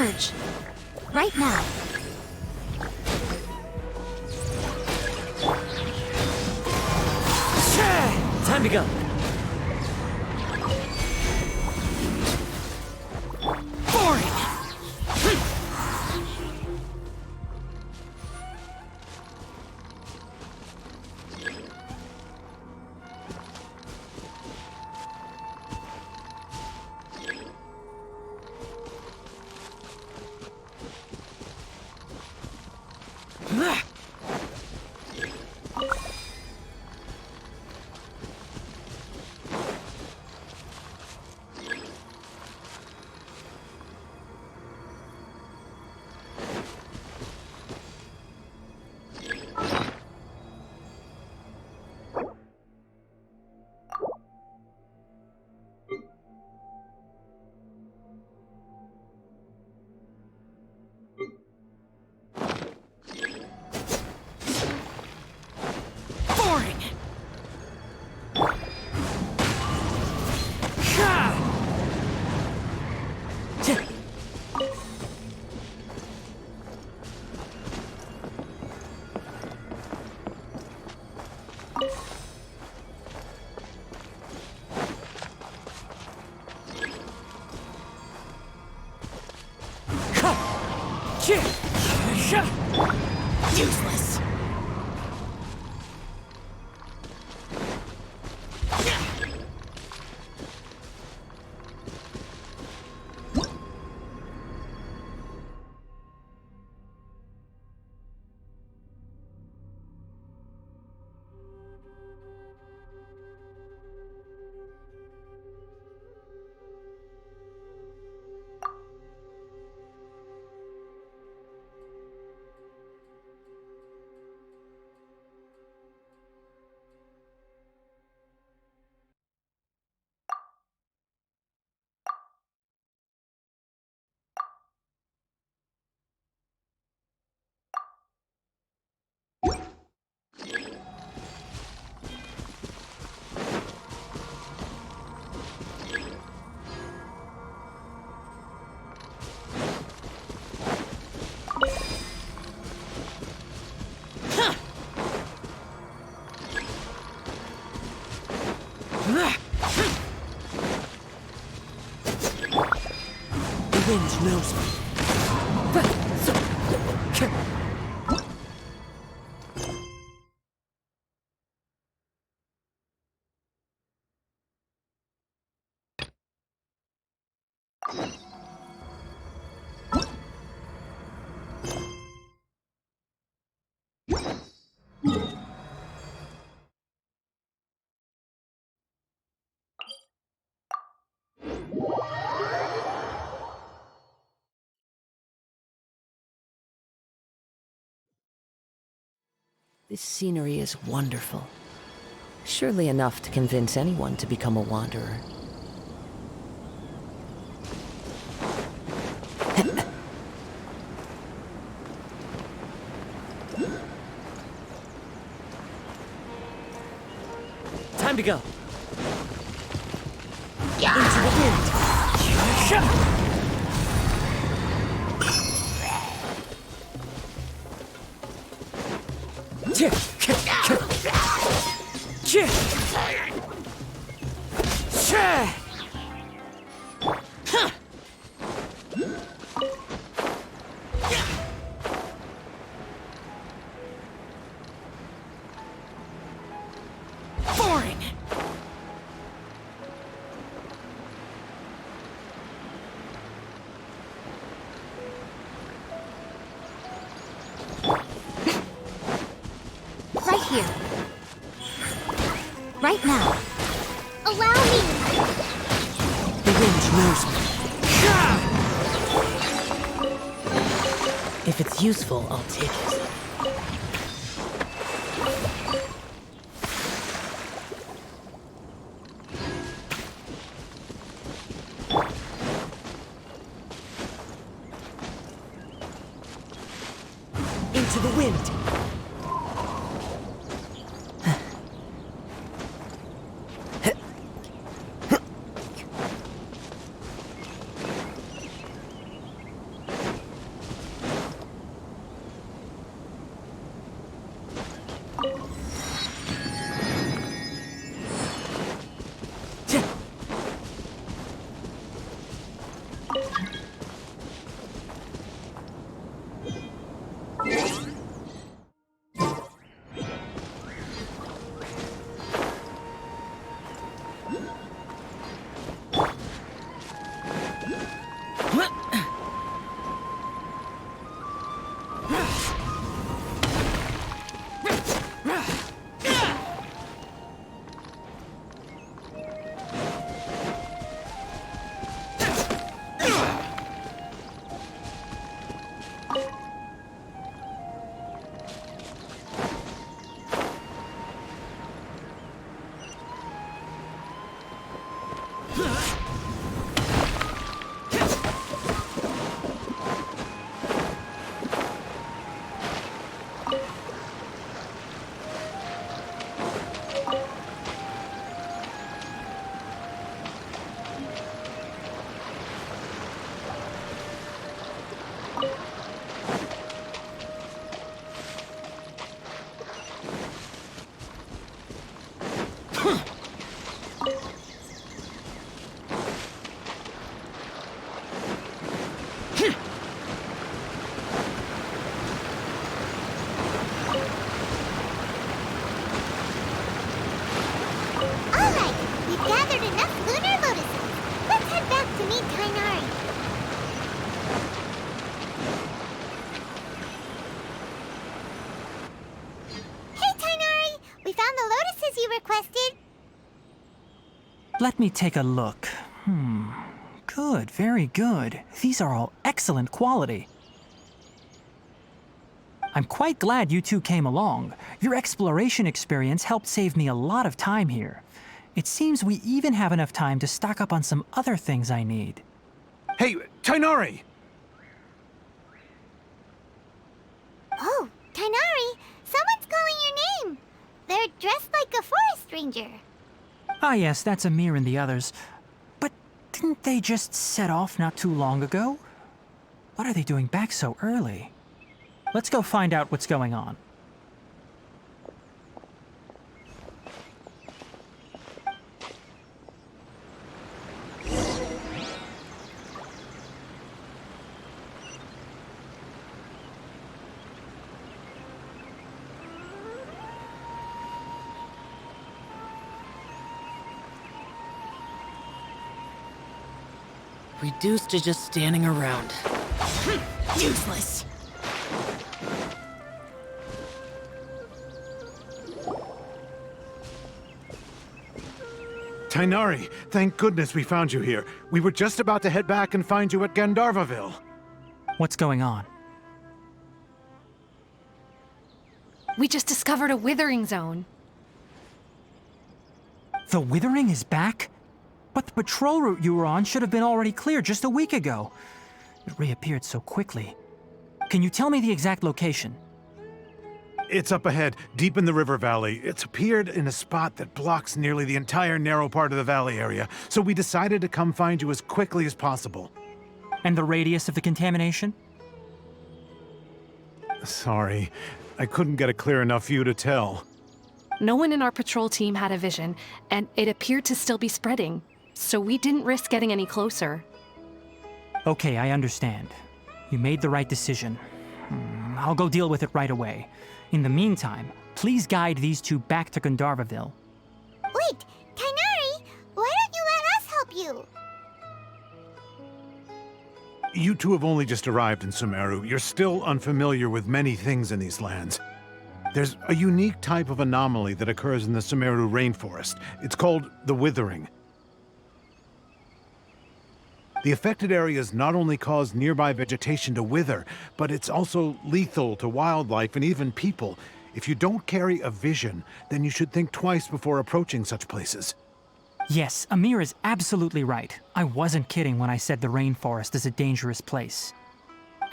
Emerge. Right now. Time to go. Useless. The wind knows me. This scenery is wonderful. Surely enough to convince anyone to become a wanderer. Time to go. Into the wind. Right here. Right now. Allow me! The wind knows me. If it's useful, I'll take it. Into the wind. Alright, we've gathered enough lunar lotuses. Let's head back to meet Tainari. Hey, Tainari! We found the lotuses you requested. Let me take a look. Good, very good. These are all excellent quality. I'm quite glad you two came along. Your exploration experience helped save me a lot of time here. It seems we even have enough time to stock up on some other things I need. Hey, Tainari! Oh, Tainari, someone's calling your name. They're dressed like a forest ranger. Ah yes, that's Amir and the others. But didn't they just set off not too long ago? What are they doing back so early? Let's go find out what's going on. Reduced to just standing around. Useless. Tainari, thank goodness we found you here. We were just about to head back and find you at Gandharvaville. What's going on? We just discovered a withering zone. The Withering is back? But the patrol route you were on should have been already clear just a week ago. It reappeared so quickly. Can you tell me the exact location? It's up ahead, deep in the river valley. It's appeared in a spot that blocks nearly the entire narrow part of the valley area, so we decided to come find you as quickly as possible. And the radius of the contamination? Sorry, I couldn't get a clear enough view to tell. No one in our patrol team had a vision, and it appeared to still be spreading, so we didn't risk getting any closer. Okay, I understand. You made the right decision. I'll go deal with it right away. In the meantime, please guide these two back to Gandharvaville. Wait, Tainari, why don't you let us help you? You two have only just arrived in Sumeru. You're still unfamiliar with many things in these lands. There's a unique type of anomaly that occurs in the Sumeru rainforest. It's called the Withering. The affected areas not only cause nearby vegetation to wither, but it's also lethal to wildlife and even people. If you don't carry a vision, then you should think twice before approaching such places. Yes, Amir is absolutely right. I wasn't kidding when I said the rainforest is a dangerous place.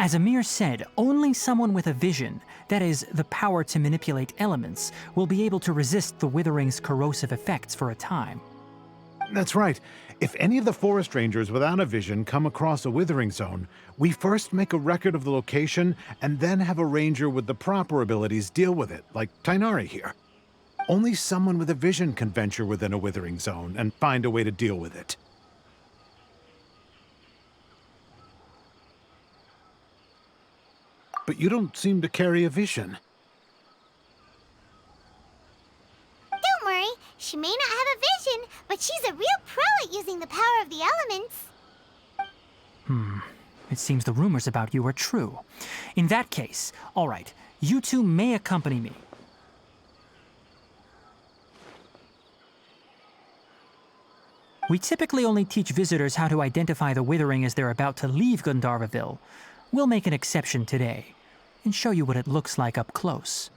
As Amir said, only someone with a vision, that is, the power to manipulate elements, will be able to resist the Withering's corrosive effects for a time. That's right. If any of the forest rangers without a vision come across a withering zone, we first make a record of the location and then have a ranger with the proper abilities deal with it, like Tainari here. Only someone with a vision can venture within a withering zone and find a way to deal with it. But you don't seem to carry a vision. Don't worry, she may not have a vision, but she's a real pro at using the power of the elements. It seems the rumors about you are true. In that case, all right, you two may accompany me. We typically only teach visitors how to identify the Withering as they're about to leave Gandharvaville. We'll make an exception today and show you what it looks like up close.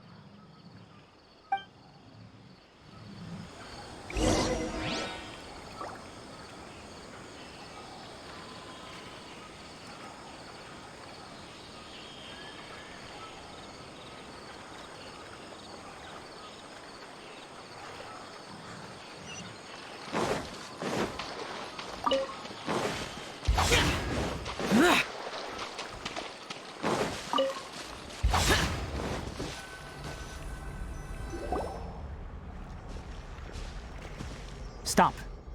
Stop.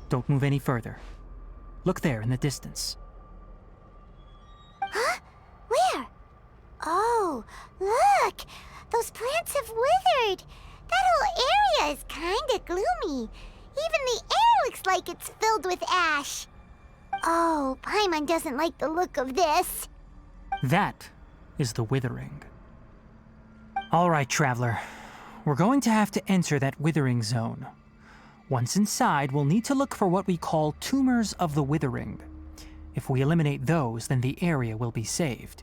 Don't move any further. Look there in the distance. Huh? Where? Oh, look! Those plants have withered! That whole area is kinda gloomy. Even the air looks like it's filled with ash. Oh, Paimon doesn't like the look of this. That is the withering. All right, traveler. We're going to have to enter that withering zone. Once inside, we'll need to look for what we call tumors of the withering. If we eliminate those, then the area will be saved.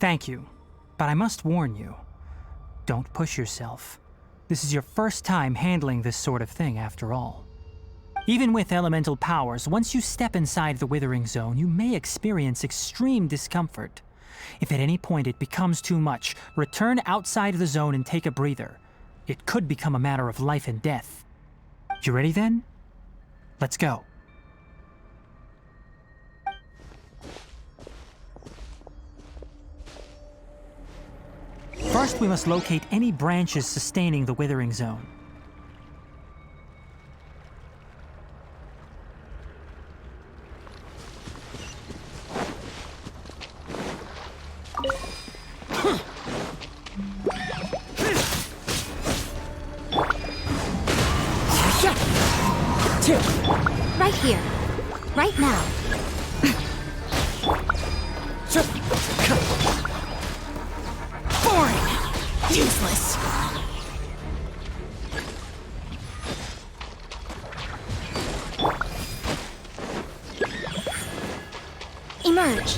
Thank you, but I must warn you. Don't push yourself. This is your first time handling this sort of thing, after all. Even with elemental powers, once you step inside the withering zone, you may experience extreme discomfort. If at any point it becomes too much, return outside the zone and take a breather. It could become a matter of life and death. You ready then? Let's go. First, we must locate any branches sustaining the withering zone. Right here. Right now. Boring! Useless! Emerge.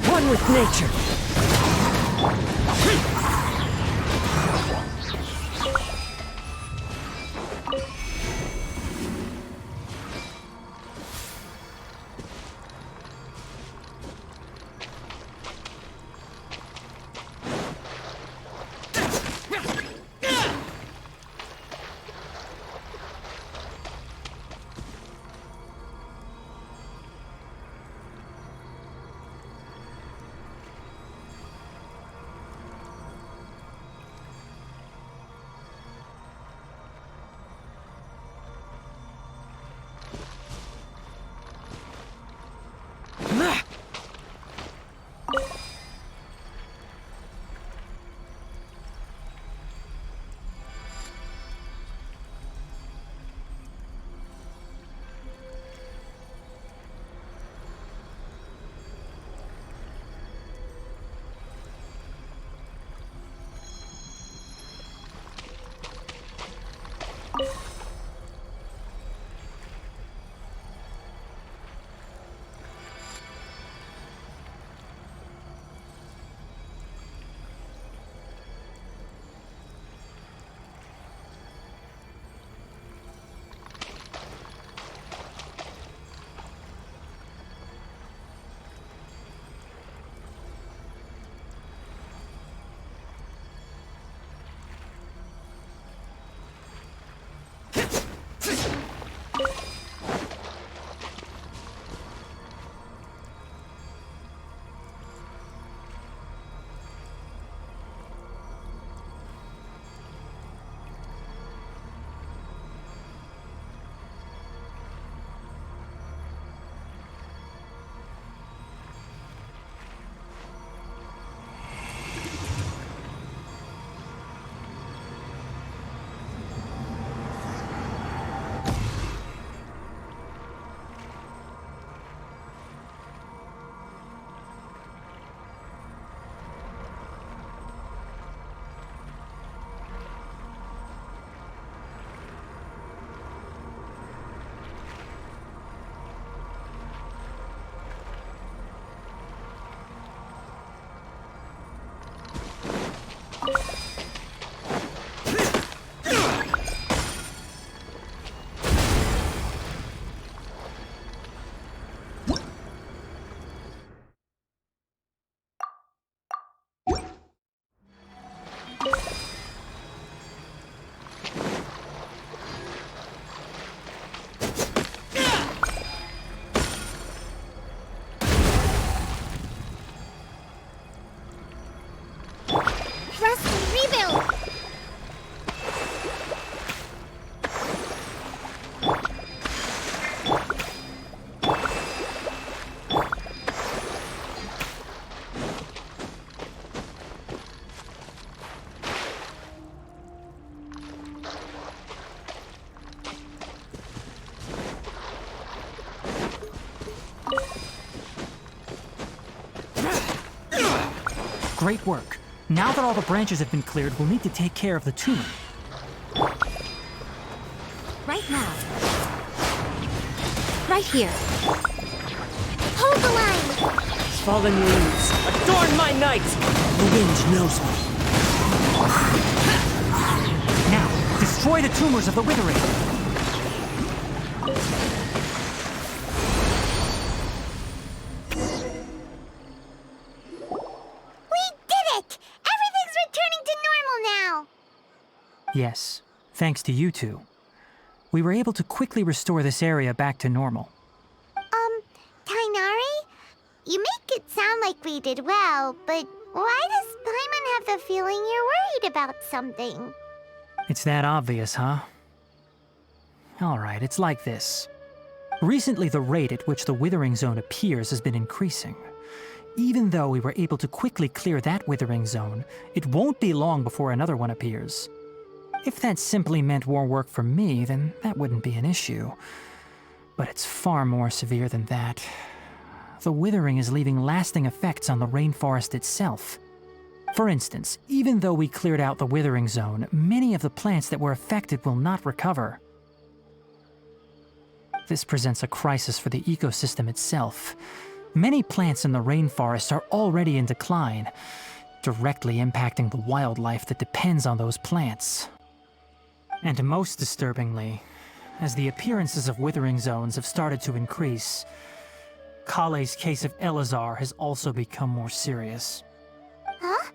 One with nature! Great work. Now that all the branches have been cleared, we'll need to take care of the tumor. Right now. Right here. Hold the line! Fallen leaves, adorn my night! The wind knows me. Now, destroy the tumors of the withering. We did it! Everything's returning to normal now! Yes, thanks to you two. We were able to quickly restore this area back to normal. Tainari? You make it sound like we did well, but why does Paimon have the feeling you're worried about something? It's that obvious, huh? Alright, it's like this. Recently, the rate at which the withering zone appears has been increasing. Even though we were able to quickly clear that withering zone, it won't be long before another one appears. If that simply meant more work for me, then that wouldn't be an issue. But it's far more severe than that. The withering is leaving lasting effects on the rainforest itself. For instance, even though we cleared out the withering zone, many of the plants that were affected will not recover. This presents a crisis for the ecosystem itself. Many plants in the rainforest are already in decline, directly impacting the wildlife that depends on those plants. And most disturbingly, as the appearances of withering zones have started to increase, Kale's case of Elazar has also become more serious. Huh?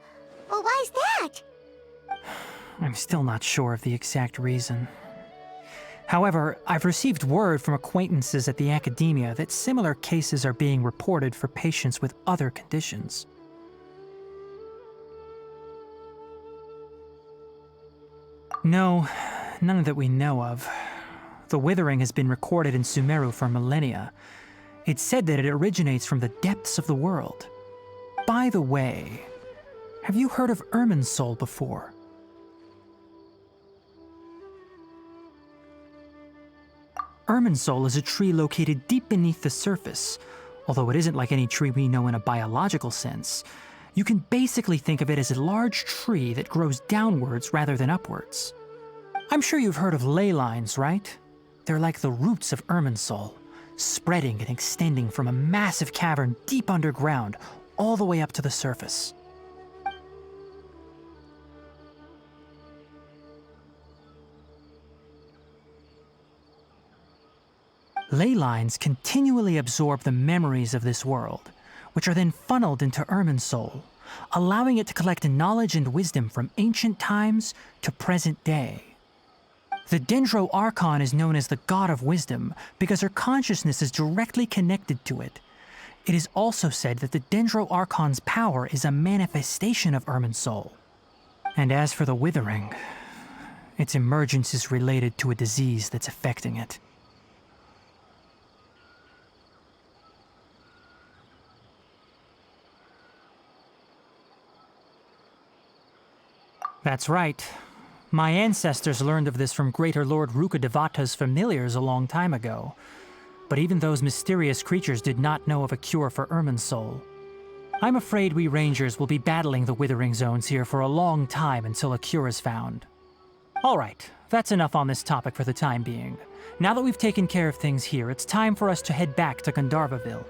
Well, why's that? I'm still not sure of the exact reason. However, I've received word from acquaintances at the academia that similar cases are being reported for patients with other conditions. No, none that we know of. The withering has been recorded in Sumeru for millennia. It's said that it originates from the depths of the world. By the way, have you heard of Irminsul before? Irminsul is a tree located deep beneath the surface. Although it isn't like any tree we know in a biological sense, you can basically think of it as a large tree that grows downwards rather than upwards. I'm sure you've heard of ley lines, right? They're like the roots of Irminsul, spreading and extending from a massive cavern deep underground all the way up to the surface. Ley lines continually absorb the memories of this world, which are then funneled into Irminsul, allowing it to collect knowledge and wisdom from ancient times to present day. The Dendro Archon is known as the God of Wisdom because her consciousness is directly connected to it. It is also said that the Dendro Archon's power is a manifestation of Irminsul. And as for the Withering, its emergence is related to a disease that's affecting it. That's right. My ancestors learned of this from Greater Lord Rukkhadevata's familiars a long time ago. But even those mysterious creatures did not know of a cure for Irminsul. I'm afraid we rangers will be battling the withering zones here for a long time until a cure is found. Alright, that's enough on this topic for the time being. Now that we've taken care of things here, it's time for us to head back to Gandharvaville.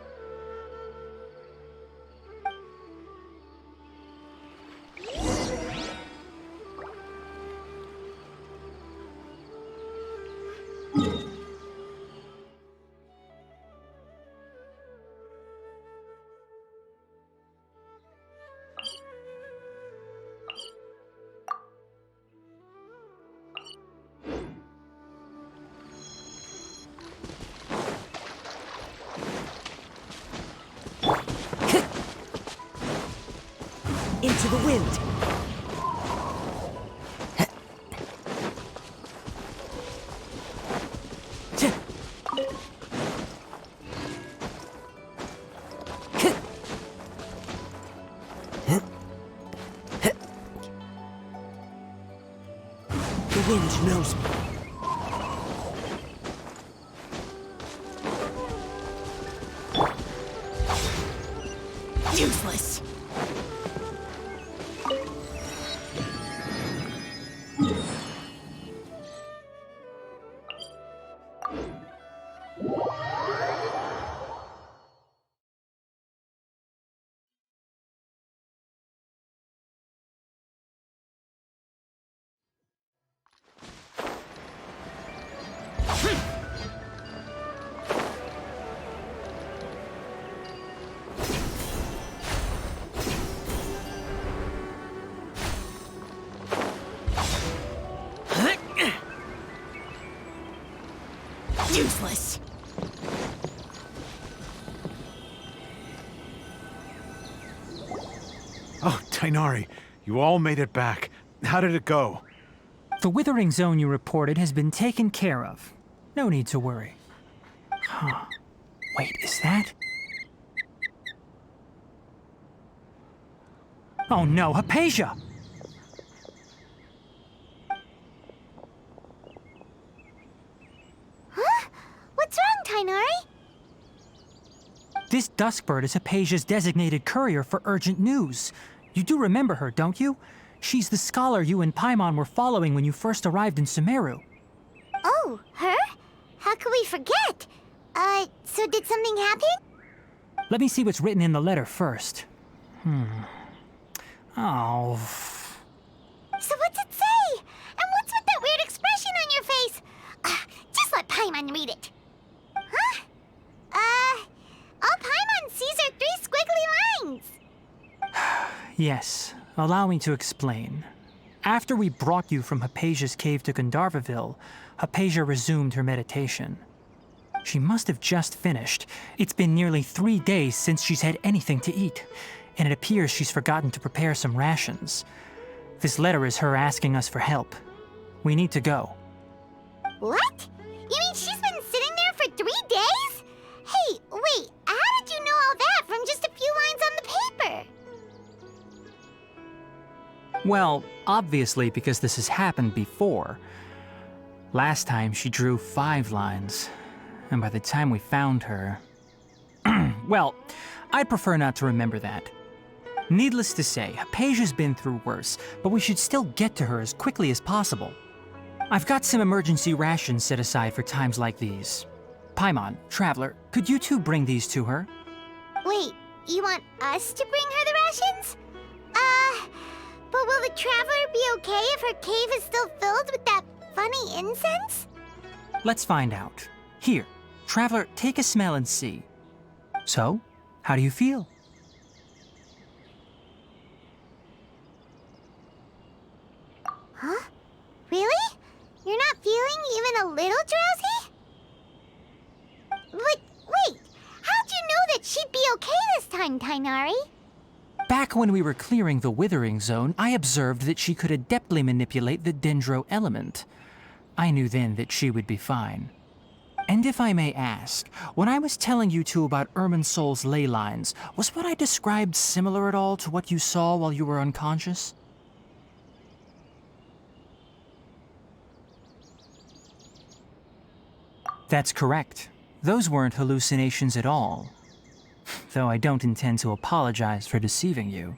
Into the wind! wind knows me. Useless. Useless. Oh, Tainari, you all made it back. How did it go? The withering zone you reported has been taken care of. No need to worry. Huh. Wait, is that? Oh no, Hypatia! Huh? What's wrong, Tainari? This Duskbird is Hypatia's designated courier for urgent news. You do remember her, don't you? She's the scholar you and Paimon were following when you first arrived in Sumeru. Oh, her? How could we forget? So did something happen? Let me see what's written in the letter first. Oh. So what's it say? And what's with that weird expression on your face? Just let Paimon read it. Huh? All Paimon sees are 3 squiggly lines. Yes, allow me to explain. After we brought you from Hypatia's cave to Gandharvaville, Hypatia resumed her meditation. She must have just finished. It's been nearly 3 days since she's had anything to eat, and it appears she's forgotten to prepare some rations. This letter is her asking us for help. We need to go. What? You mean she's been sitting there for 3 days? Hey, wait, how did you know all that from just a few lines on the paper? Well, obviously because this has happened before. Last time she drew 5 lines, and by the time we found her... Well, I'd prefer not to remember that. Needless to say, Hypatia's been through worse, but we should still get to her as quickly as possible. I've got some emergency rations set aside for times like these. Paimon, Traveler, could you two bring these to her? Wait, you want us to bring her the rations? But will the Traveler be okay if her cave is still filled with that funny incense? Let's find out. Here, Traveler, take a smell and see. So, how do you feel? Huh? Really? You're not feeling even a little drowsy? But wait, how'd you know that she'd be okay this time, Tainari? Back when we were clearing the Withering Zone, I observed that she could adeptly manipulate the Dendro element. I knew then that she would be fine. And if I may ask, when I was telling you two about Irminsol's ley lines, was what I described similar at all to what you saw while you were unconscious? That's correct. Those weren't hallucinations at all. Though I don't intend to apologize for deceiving you.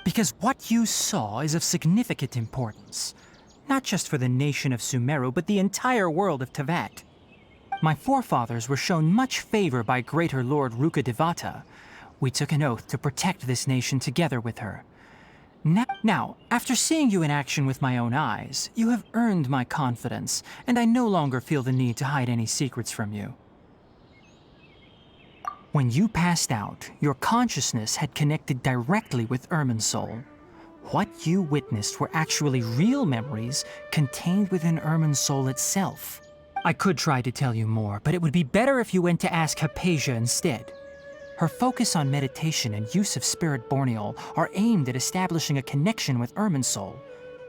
Because what you saw is of significant importance. Not just for the nation of Sumeru, but the entire world of Tevat. My forefathers were shown much favor by Greater Lord Rukkhadevata. We took an oath to protect this nation together with her. Now, after seeing you in action with my own eyes, you have earned my confidence, and I no longer feel the need to hide any secrets from you. When you passed out, your consciousness had connected directly with Irminsol. What you witnessed were actually real memories contained within Irminsol itself. I could try to tell you more, but it would be better if you went to ask Hypatia instead. Her focus on meditation and use of Spirit Borneol are aimed at establishing a connection with Irminsol,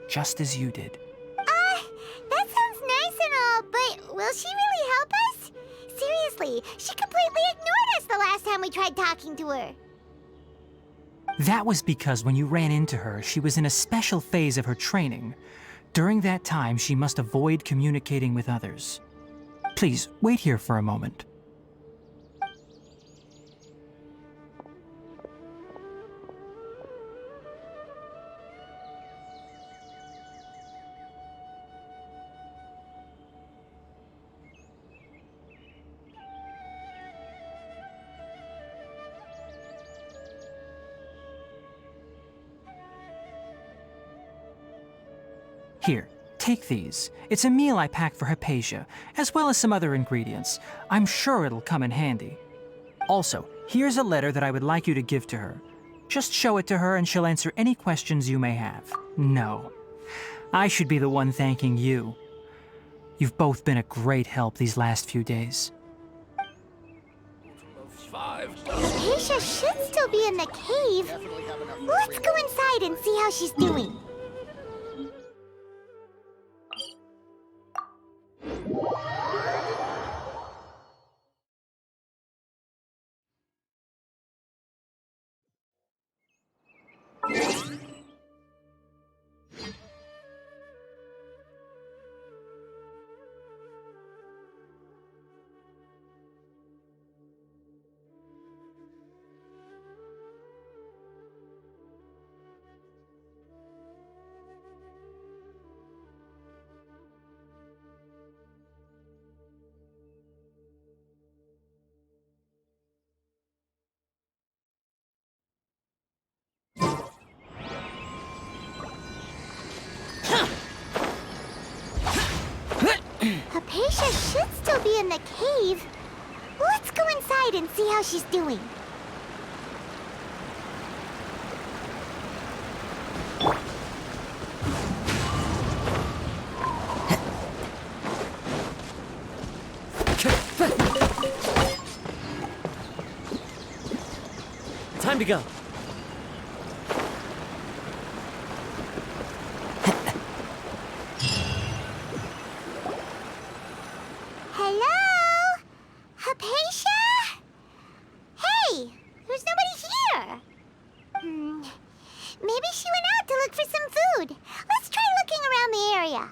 just as you did. That sounds nice and all, but will she really help us? Seriously, she completely ignored us the last time we tried talking to her. That was because when you ran into her, she was in a special phase of her training. During that time, she must avoid communicating with others. Please, wait here for a moment. Here, take these. It's a meal I packed for Hypatia, as well as some other ingredients. I'm sure it'll come in handy. Also, here's a letter that I would like you to give to her. Just show it to her and she'll answer any questions you may have. No, I should be the one thanking you. You've both been a great help these last few days. Hypatia should still be in the cave. Let's go inside and see how she's doing. Hypatia should still be in the cave. Let's go inside and see how she's doing. Time to go. Hello? Hypatia? Hey, there's nobody here. Maybe she went out to look for some food. Let's try looking around the area.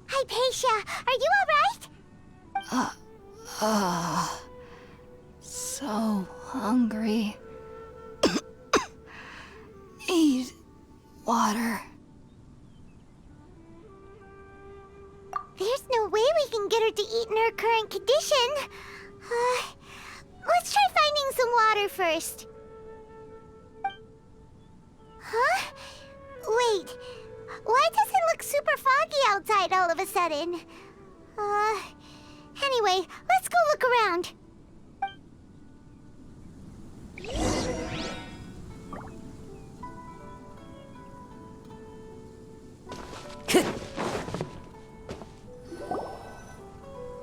Hypatia, are you alright? So hungry. Need water. There's no way we can get her to eat in her current condition. Let's try finding some water first. Huh? Wait. Why does it look super foggy outside all of a sudden? Anyway, let's go look around.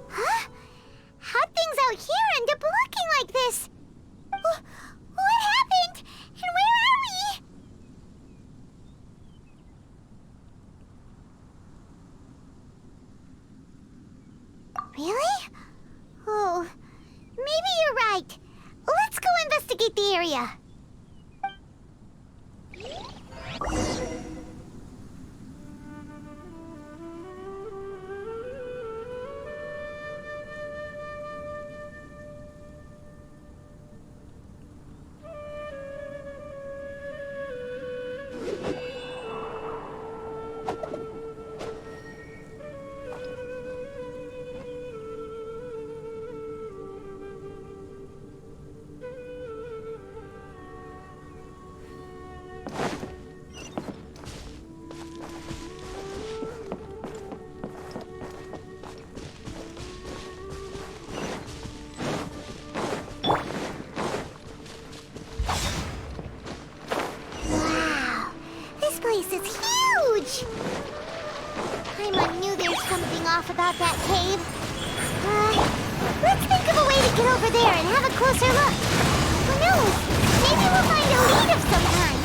Huh? How'd things out here end up looking like this? What happened? And where are we? Really? Oh, maybe you're right. Let's go investigate the area. About that cave. Let's think of a way to get over there and have a closer look. Who knows? Maybe we'll find a lead of some kind.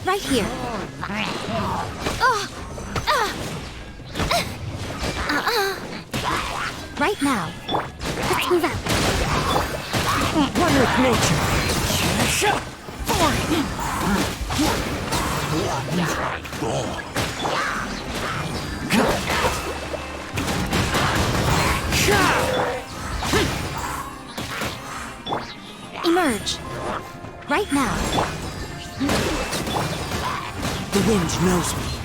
Right here. Right now. Let's move out. with nature. Emerge. Right now. The wind knows me.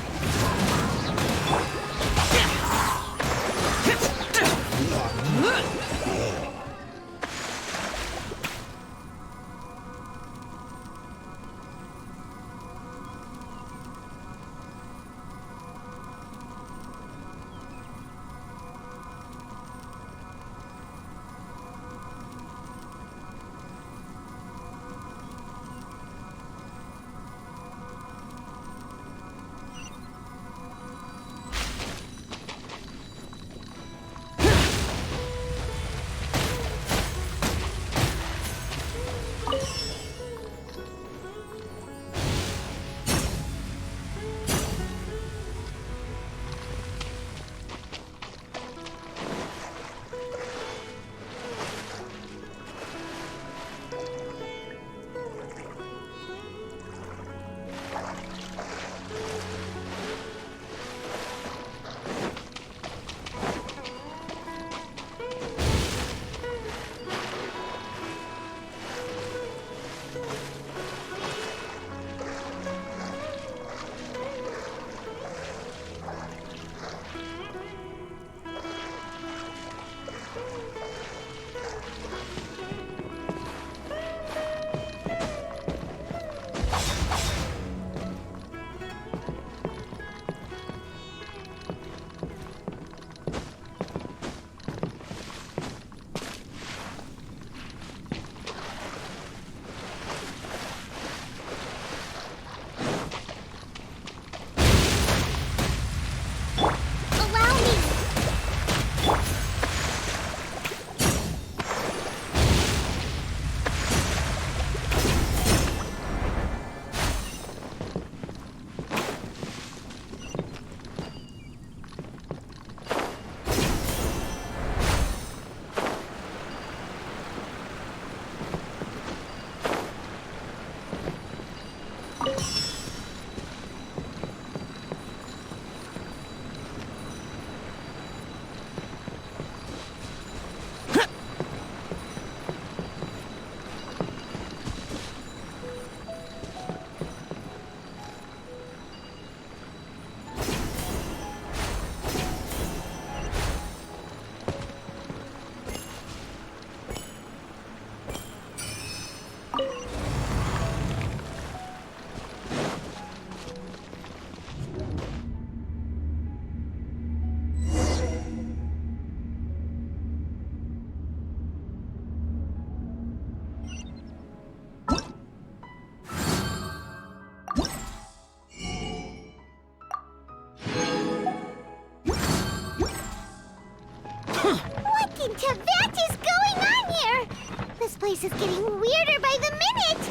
place is getting weirder by the minute!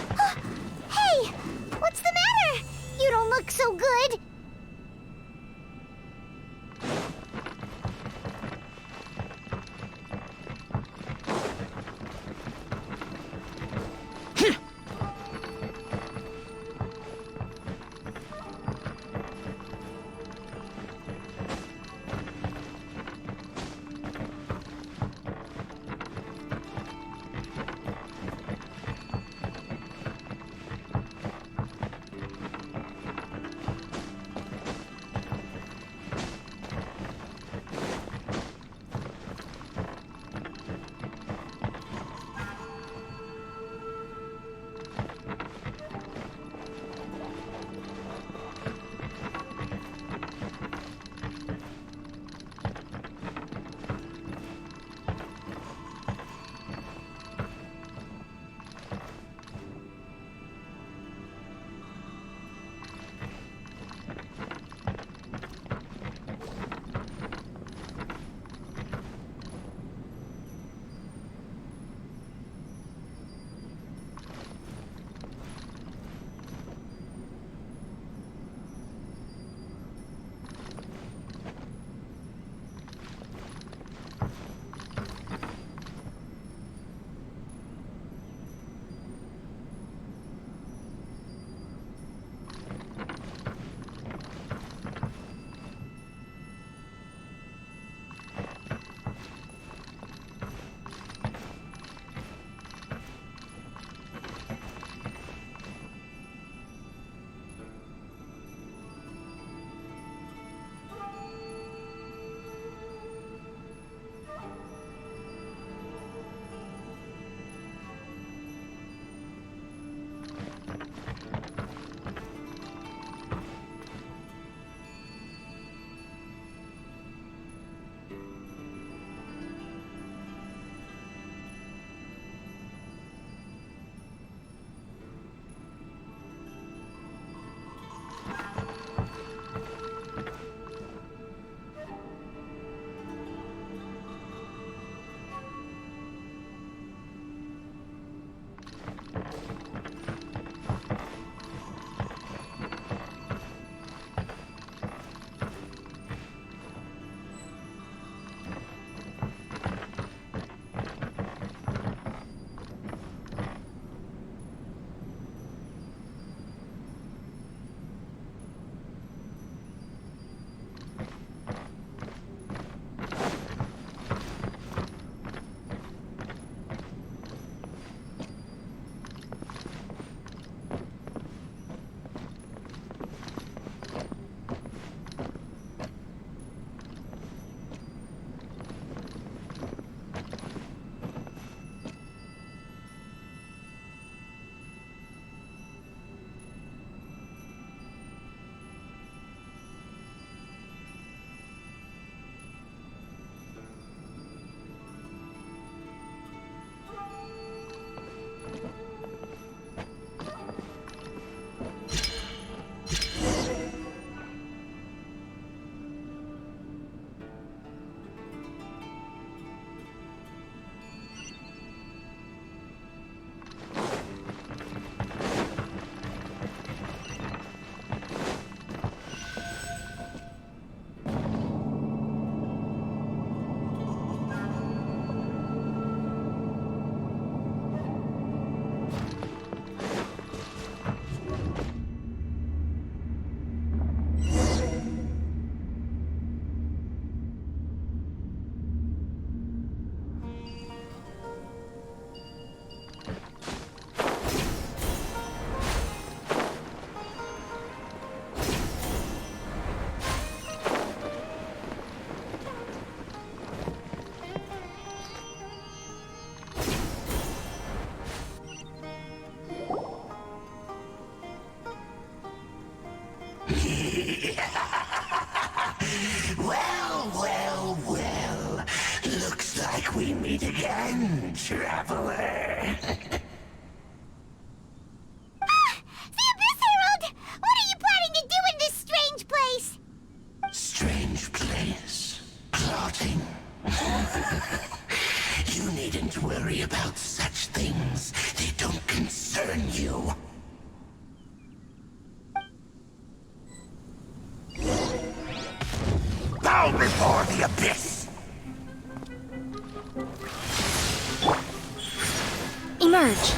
Hey! What's the matter? You don't look so good! Well, well, well. Looks like we meet again, traveler. The Abyss Herald! What are you planning to do in this strange place? Strange place. Plotting. You needn't worry about such things. They don't concern you. Bow before the abyss! Emerge.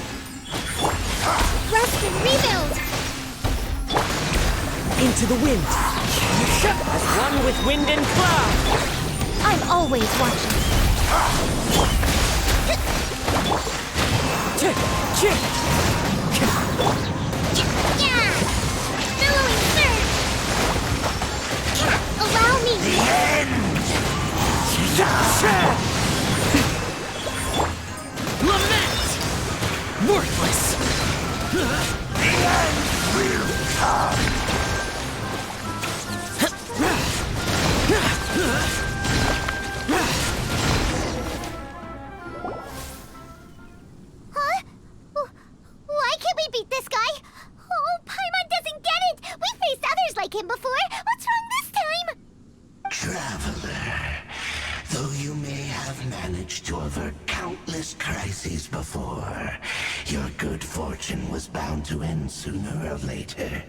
Rest and rebuild! Into the wind. As one with wind and cloud. I'm always watching. Yeah! Billowing surge! Allow me! The end! Lament! Worthless! The end will come! Huh? Why can't we beat this guy? Oh, Paimon doesn't get it! We faced others like him before! What's wrong this time? Traveler, though you may have managed to avert countless crises before, your good fortune was bound to end sooner or later.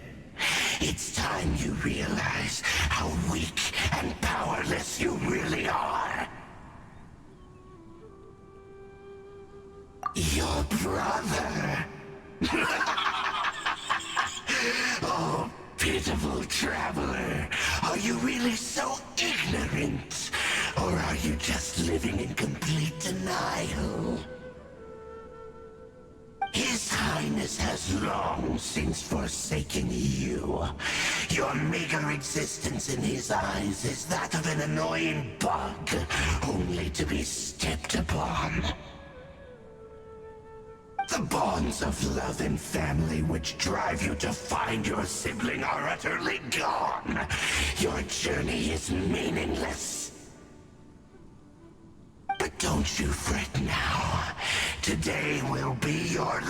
It's time you realize how weak and powerless you really are. Your brother. Oh, pitiful traveler. Are you really so ignorant? Or are you just living in complete denial? His Highness has long since forsaken you. Your meager existence in his eyes is that of an annoying bug, only to be stepped upon. The bonds of love and family which drive you to find your sibling are utterly gone. Your journey is meaningless. But don't you fret now. Today will be your...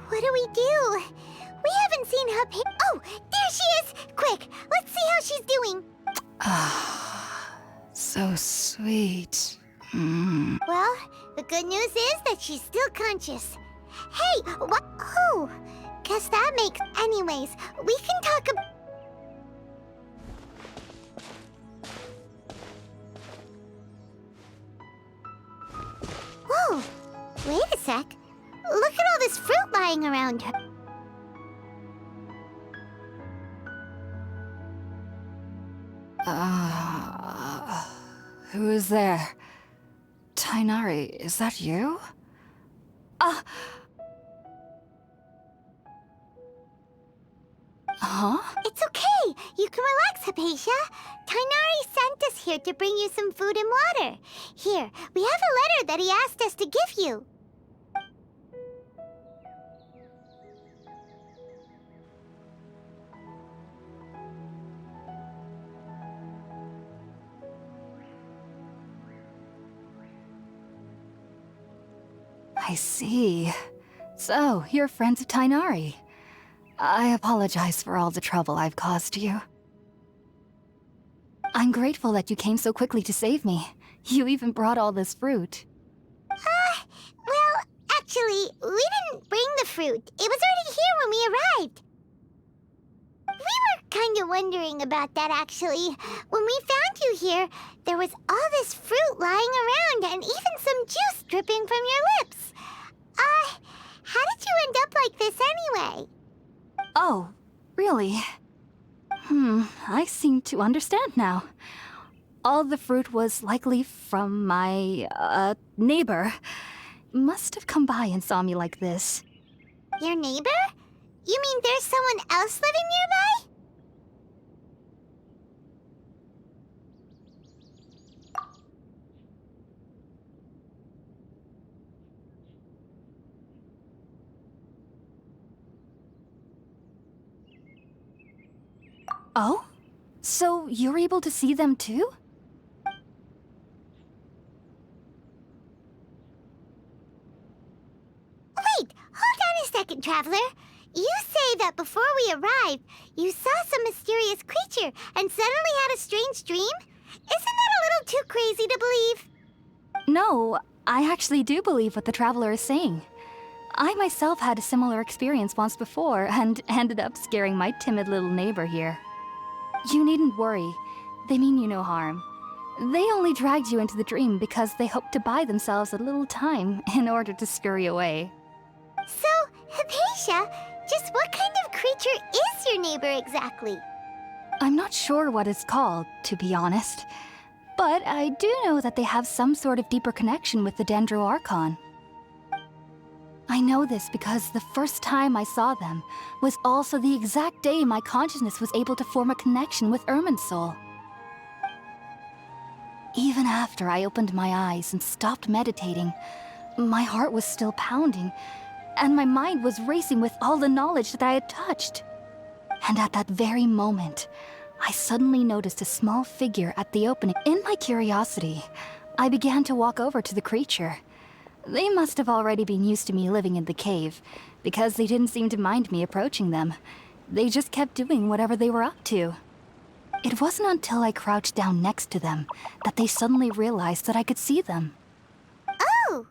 What do we do? We haven't seen her Oh, there she is! Quick, let's see how she's doing. So sweet. Well, the good news is that she's still conscious. Hey, what? Oh, guess that makes... Anyways, we can talk about... Whoa, wait a sec. Look at all this fruit lying around her. Who is there? Tainari, is that you? Huh? It's okay. You can relax, Hypatia. Tainari sent us here to bring you some food and water. Here, we have a letter that he asked us to give you. I see. So, you're friends of Tainari. I apologize for all the trouble I've caused you. I'm grateful that you came so quickly to save me. You even brought all this fruit. Well, actually, we didn't bring the fruit. It was already here when we arrived. We were kind of wondering about that, actually. When we found you here, there was all this fruit lying around and even some juice dripping from your lips. How did you end up like this anyway? Oh, really? I seem to understand now. All the fruit was likely from my, neighbor. Must have come by and saw me like this. Your neighbor? You mean there's someone else living nearby? Oh? So you're able to see them too? Wait, hold on a second, Traveler. You say that before we arrived, you saw some mysterious creature and suddenly had a strange dream? Isn't that a little too crazy to believe? No, I actually do believe what the Traveler is saying. I myself had a similar experience once before and ended up scaring my timid little neighbor here. You needn't worry. They mean you no harm. They only dragged you into the dream because they hoped to buy themselves a little time in order to scurry away. So, Hypatia, just what kind of creature is your neighbor exactly? I'm not sure what it's called, to be honest. But I do know that they have some sort of deeper connection with the Dendro Archon. I know this because the first time I saw them was also the exact day my consciousness was able to form a connection with Irminsul. Even after I opened my eyes and stopped meditating, my heart was still pounding, and my mind was racing with all the knowledge that I had touched. And at that very moment, I suddenly noticed a small figure at the opening. In my curiosity, I began to walk over to the creature. They must have already been used to me living in the cave, because they didn't seem to mind me approaching them. They just kept doing whatever they were up to. It wasn't until I crouched down next to them that they suddenly realized that I could see them. Oh!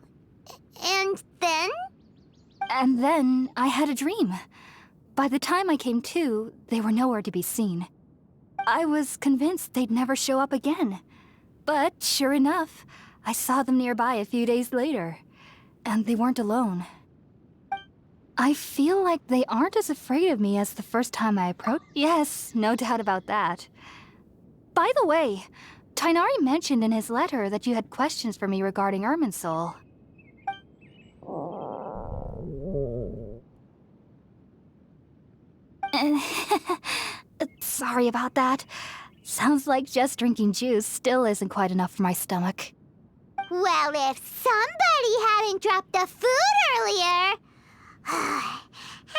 And then? And then I had a dream. By the time I came to, they were nowhere to be seen. I was convinced they'd never show up again. But sure enough, I saw them nearby a few days later, and they weren't alone. I feel like they aren't as afraid of me as the first time I approached. Yes, no doubt about that. By the way, Tainari mentioned in his letter that you had questions for me regarding Irminsul. Sorry about that. Sounds like just drinking juice still isn't quite enough for my stomach. Well, if somebody hadn't dropped the food earlier...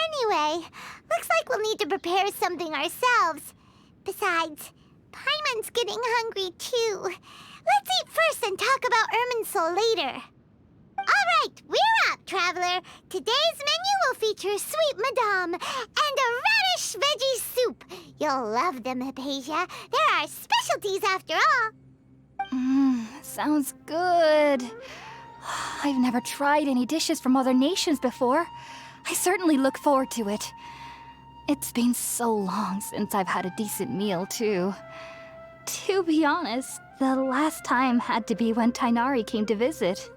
Anyway, looks like we'll need to prepare something ourselves. Besides, Paimon's getting hungry too. Let's eat first and talk about Irminsul later. Alright, we're up, Traveler. Today's menu will feature sweet madame and a radish veggie soup. You'll love them, Hypatia. They're our specialties after all. Sounds good. I've never tried any dishes from other nations before. I certainly look forward to it. It's been so long since I've had a decent meal, too. To be honest, the last time had to be when Tainari came to visit.